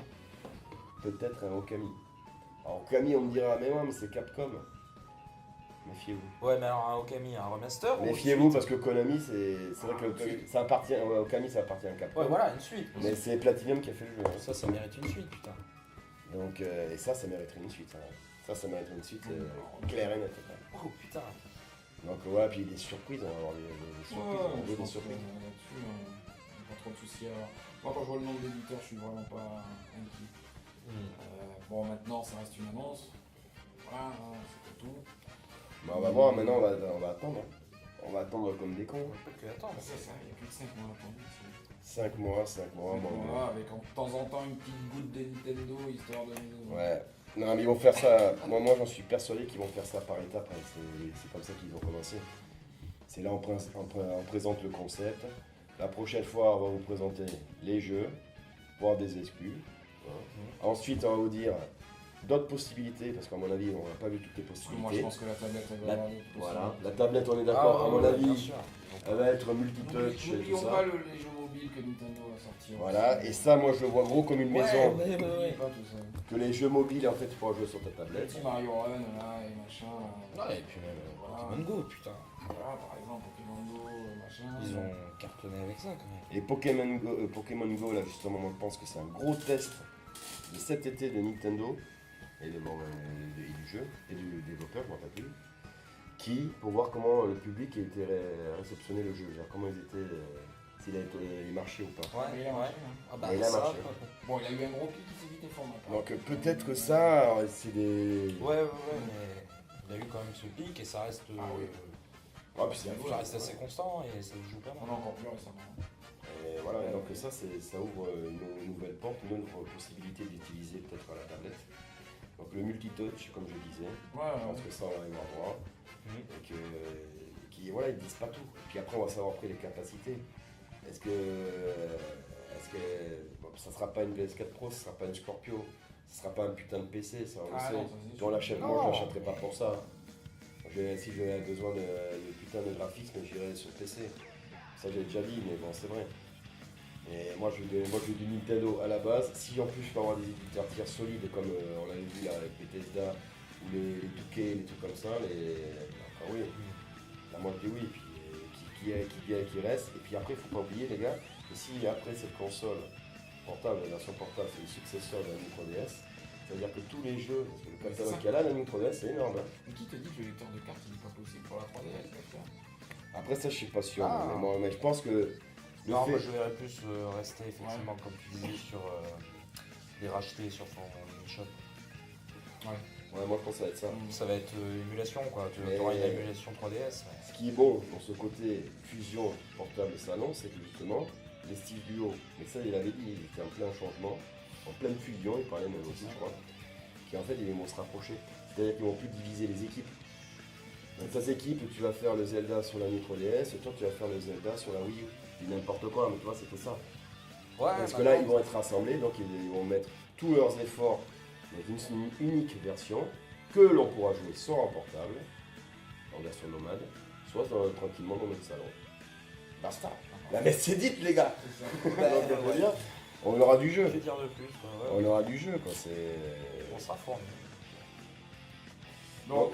peut-être un Okami. Alors Okami, on me dira, mais ouais, mais c'est Capcom. Méfiez-vous. Ouais, mais alors un Okami, un remaster ou une Méfiez-vous suite parce que Konami, c'est vrai que Okami, ça appartient, ouais, Okami ça appartient à Capcom. Ouais, voilà, une suite. Mais c'est Platinum qui a fait le jeu. Hein. Ça mérite une suite, putain. Donc, et ça mériterait une suite. Ça mériterait une suite claire et nette. Quoi. Oh putain. Donc ouais, puis des surprises, on va avoir des surprises, on veut des surprises. Là-dessus, pas trop de soucis. Alors, moi, quand je vois le nombre d'éditeurs, je suis vraiment pas inquiet. Bon, maintenant, ça reste une annonce. Voilà, hein, c'est pas tout. Bah, on va voir, maintenant on va attendre. On va attendre comme des cons. On peut que attendre. Ah, c'est ça, il y a plus de 5 mois attendu. 5 mois, 5 mois, bon. Voilà, avec en temps en temps une petite goutte de Nintendo, histoire de nous... Ouais. Non, mais ils vont faire ça. Moi j'en suis persuadé qu'ils vont faire ça par étapes. Hein. C'est comme ça qu'ils vont commencer. C'est là on présente le concept. La prochaine fois, on va vous présenter les jeux, voire des exclus. Ensuite, on va vous dire d'autres possibilités, parce qu'à mon avis, on n'a pas vu toutes les Parce que moi, je possibilités. pense que la tablette, elle va La- avoir d'autres Voilà. possibilités. La tablette, on est d'accord. à mon bien avis, sûr. elle va être multitouch et tout N'oublions ça. pas les jeux mobiles que Nintendo a sortis. Voilà. Et ça, moi, je le vois gros comme une maison. N'oubliez pas tout ça. Que les jeux mobiles, en fait, tu pourras jouer sur ta Le tablette. petit Mario Run, là, et machin. Ouais, et puis même Pokémon Go, putain. Voilà, par exemple, Pokémon Go, machin. Ils ont cartonné avec ça quand même. Et Pokémon Go, là, justement, moi, je pense que c'est un gros test de cet été de Nintendo et, et du jeu et du développeur, je m'en rappelle plus, qui, pour voir comment le public a été réceptionné le jeu, genre comment ils étaient, s'il a été marché ou pas. Mais il a marché, hein. Ah bah Et il a ça, marché. Bon, il a eu un gros pic qui s'est vite effondré. Donc peut-être que ça, c'est des... Ouais, mais il y a eu quand même ce pic et ça reste, Ah oui. Ouais, puis c'est ça reste assez constant et ça joue pas On mal. a encore plus récemment. Et voilà, et donc ça ouvre une nouvelle porte, une autre possibilité d'utiliser peut-être la tablette. Donc le multitouch, comme je disais, Ouais, je pense que ça on va y voir. Et que voilà, ils disent pas tout. Et puis après on va savoir après les capacités. Est-ce que bon, ça sera pas une PS4 Pro, ça sera pas une Scorpio, ça sera pas un putain de PC, ça on le Ah sait. non, ça c'est Si sûr. on l'achète, moi Non. je l'achèterai pas pour ça. Si j'avais besoin de putain de graphisme, j'irais sur PC. Ça j'ai déjà dit, mais bon c'est vrai. Et moi je veux du Nintendo à la base. Si en plus je peux avoir des éditeurs tiers solides comme on l'avait vu là avec Bethesda ou les 2K, les trucs comme ça, enfin oui, là moi je dis oui, puis qui reste. Et puis après il faut pas oublier les gars, que si après cette console portable, la version portable c'est le successeur de la Micro DS, ça veut dire que tous les jeux, parce que le catalogue qu'il y a là, la Micro DS c'est énorme. Hein. Mais qui te dit que le lecteur de cartes il est pas possible pour la 3DS d'accord? Après ça je suis pas sûr, Ah. mais je pense que le Non, fait... moi je verrais plus rester effectivement, comme tu disais, sur les racheter sur son shop. Ouais, moi je pense que ça va être ça. Ça va être émulation quoi, tu Mais- auras une émulation 3DS. mais- Ce qui est bon dans ce côté fusion portable salon, c'est que justement, les styles duo, mais ça il avait dit, il était en plein changement, en pleine fusion, il parlait même aussi, je crois, qui en fait ils vont se rapprocher. C'est-à-dire qu'ils vont plus diviser les équipes. Dans ta équipe, tu vas faire le Zelda sur la Micro DS, et toi tu vas faire le Zelda sur la Wii U. Dis n'importe quoi, mais tu vois, c'était ça. Ouais, Parce que maintenant, là, ils vont être rassemblés, donc ils vont mettre tous leurs efforts dans une unique version que l'on pourra jouer soit en portable, en version nomade, soit tranquillement dans notre salon. Basta. La messe est dite, les gars. C'est ça. Donc, je veux dire, on aura du jeu. Que dire de plus quoi, ouais. On aura du jeu, quoi. C'est... On sera fourni. Donc,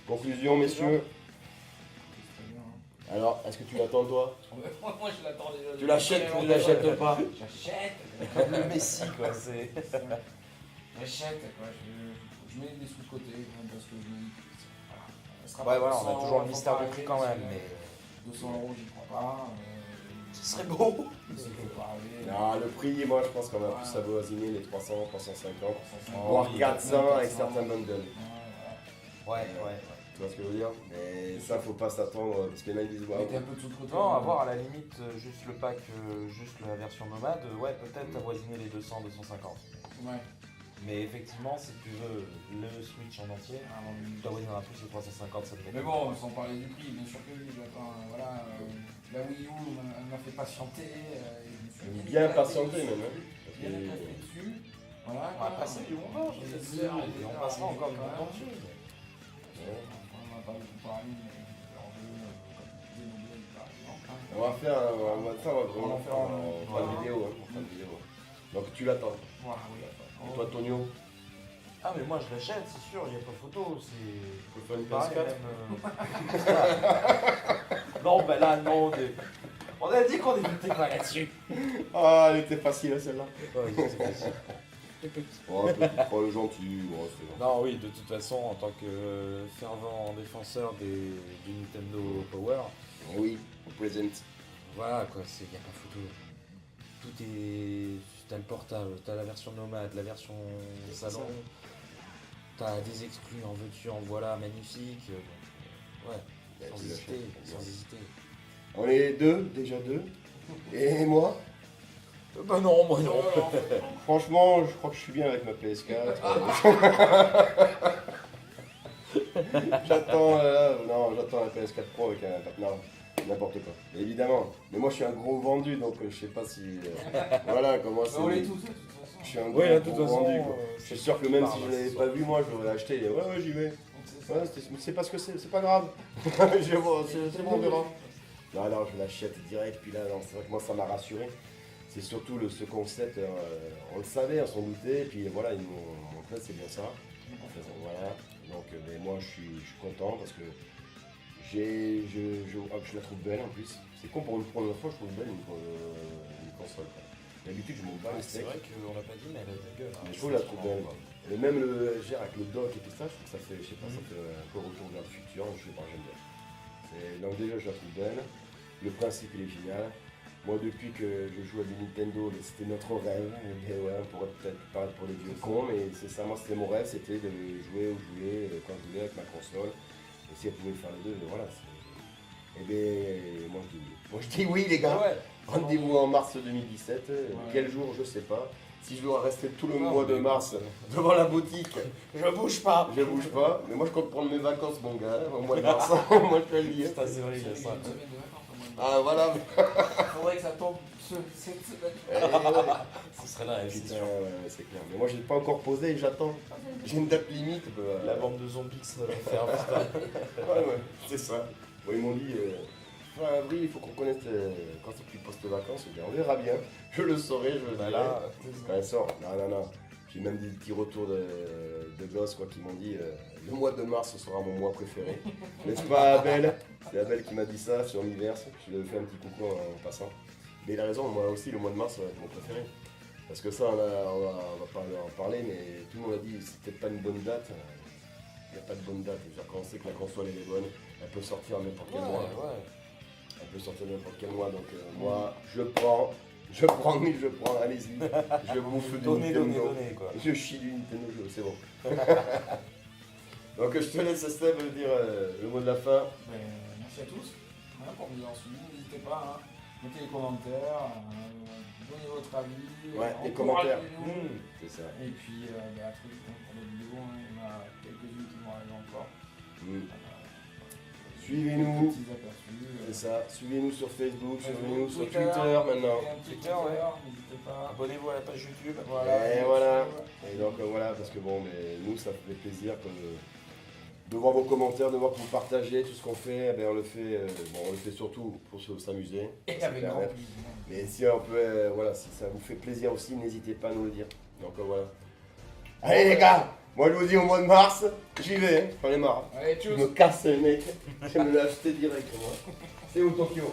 conclusion, messieurs. C'est très bien, hein. Alors, est-ce que tu l'attends, toi? Moi je l'attends déjà. Tu l'achètes ou tu l'achètes pas? J'achète. Comme le Messi quoi, c'est. J'achète quoi. Je mets des sous de côté hein, parce que je me dis. Voilà. Elle sera Ouais, pas voilà, on 200 a toujours €, le mystère faut du pas prix rêver, quand parce même, que mais. 200 €, j'y crois pas. Ce serait beau. Ça faut pas rêver. Non, le prix, moi, je pense qu'on va Ouais. plus avoisiner les 300, 350, Ça, voire oui, 400 avec 400. certains bundles. Ouais. Tu vois ce que je veux dire? Mais ça, faut pas s'attendre, parce que là, ils disent, waouh. Mettez un peu de sous de côté. Non, à voir à la limite juste le pack, juste la version nomade, ouais peut-être avoisiner les 200, 250. Ouais. Mais effectivement, si tu veux le Switch en entier, Ah, non, mais- tu avoisineras plus les 350, ça te Mais bon, sans parler du prix, bien sûr que oui, j'attends, voilà, la Wii U m'a fait patienter. Et je me suis Bien éclaté patienté dessus, même, hein. Parce Bien que- éclaté dessus. Voilà. On va passer du bon temps, J'ai je des sais, heures et on passera encore du bon temps dessus. On n'a pas beaucoup parlé, mais leur jeu, comme Xenoblade par exemple. hein. On va faire un, on va faire un, On va faire un- fera une vidéo, hein, on fera une vidéo. Donc tu l'attends. Voilà, oui, Et toi, Tonio, Ah mais moi je l'achète, c'est sûr, il n'y a pas photo, c'est... tu peux faire une Pareil, PS4? même, non, bah là, non, on a dit qu'on n'était pas là-dessus. Ah, elle était facile celle-là. Ouais, c'est facile. Oh, petit troll gentil, oh, c'est bon. Non, oui, de toute façon, en tant que fervent défenseur du Nintendo Power, Oui, on présente. voilà quoi, il n'y a pas photo. Tout est. T'as le portable, t'as la version nomade, la version salon, t'as des exclus en veux-tu, en voilà, magnifique. Ouais, Bah, sans tu l'achètes. hésiter, sans hésiter. On est déjà deux. Et moi, Bah non, moi non. franchement, je crois que je suis bien avec ma PS4. J'attends la PS4 Pro avec un... Non, n'importe quoi. Évidemment. Mais moi, je suis un gros vendu, donc je sais pas si... voilà, comment c'est... On l'est tous, de toute façon. Je suis un Ouais, là, de gros toute façon, vendu, quoi. Je suis sûr que même si je ne l'avais pas vu, moi, je l'aurais acheté. Ouais, j'y vais. C'est ça. Ouais, c'est pas ce que c'est pas grave. Je vois, c'est bon, on verra. Non, je l'achète direct, puis là, non, c'est vrai que moi, ça m'a rassuré. C'est surtout ce concept, on le savait, on s'en doutait, et puis voilà, ils m'ont montré, c'est bien ça. Voilà, donc mais moi, je suis content parce que je la trouve belle en plus. C'est con pour une première fois, je trouve belle une console. Quoi. D'habitude, je monte pas les C'est steaks, vrai qu'on l'a pas dit, mais elle a de la gueule. mais je trouve la trouve belle. Et même avec le dock et tout ça, je trouve que ça fait, je sais pas, ça fait un peu retour vers le futur, je sais pas, j'aime bien. Donc déjà, je la trouve belle. Le principe, il est génial. Moi, depuis que je joue à du Nintendo, c'était notre rêve. Et ouais, on pourrait peut-être paraître pour des vieux cons, mais c'est ça, moi, c'était mon rêve, c'était de jouer où je voulais, quand je voulais, avec ma console. Et si elle pouvait faire les deux, mais voilà. Et bien, moi, je dis oui. Moi, je dis oui, les gars. Ouais. Rendez-vous en mars 2017. Quel jour, je sais pas. Si je dois rester tout le mois de mars devant la boutique, Je bouge pas. je bouge pas. Mais moi, je compte prendre mes vacances, mon gars, au mois de mars. Moi, je peux le dire. Putain, c'est vrai, il y a Une ça. semaine de vacances, au moins. Ah, voilà. Faudrait que ça tombe cette semaine. Ce serait là, c'est Putain, sûr. ouais, c'est clair. Mais moi, j'ai pas encore posé et j'attends. J'ai une date limite. La bande de zombies, ça va faire putain. Ouais, c'est ça. Bon, ils m'ont dit, fin avril, il faut qu'on connaisse quand c'est que tu postes tes vacances. Eh bien, on verra bien. Je le saurai, je le Bah dirai. là, Quand elle sort. Non. J'ai même des petits retours de gosses quoi, qui m'ont dit le mois de mars ce sera mon mois préféré. N'est-ce pas Abel? C'est Abel qui m'a dit ça sur Miiverse. Je lui ai fait un petit coucou en passant. Mais il a raison, moi aussi le mois de mars ça va être mon préféré. Parce que ça on va pas en parler, mais tout le monde a dit c'est peut-être pas une bonne date. Il n'y a pas de bonne date. C'est-à-dire quand on sait que la console elle est bonne, elle peut sortir n'importe quel mois. ouais. Elle peut sortir n'importe quel mois. Donc moi je prends, allez-y. Je bouffe du Nintendo. Donnez, quoi. Je chie du Nintendo, c'est bon. Donc je te laisse Steve dire le mot de la fin. Ben, merci à tous pour nous avoir suivis. N'hésitez pas, mettez les commentaires, donnez votre avis. Ouais, les encouragez-nous. commentaires. C'est ça. Et puis, à très vite pour nos vidéos. Il y en a quelques-unes qui vont arriver encore. Suivez-nous. Petits aperçus. C'est ça. Suivez-nous sur Facebook, Facebook, suivez-nous sur Twitter. Twitter maintenant. Et un petit Twitter, ouais. N'hésitez pas. Abonnez-vous à la page YouTube. Et voilà. Et donc voilà, parce que bon, mais nous ça fait plaisir de voir vos commentaires, de voir que vous partagez tout ce qu'on fait. Eh bien, on le fait surtout pour s'amuser. Et Ça avec permet. grand plaisir. Mais si on peut, voilà, si ça vous fait plaisir aussi, n'hésitez pas à nous le dire. Donc voilà. Allez les gars, moi je vous dis au mois de mars, j'y vais, hein. J'en ai marre. Allez, Je tchuss. me casse le mec, je me l'ai acheté direct moi. C'est où Tokyo?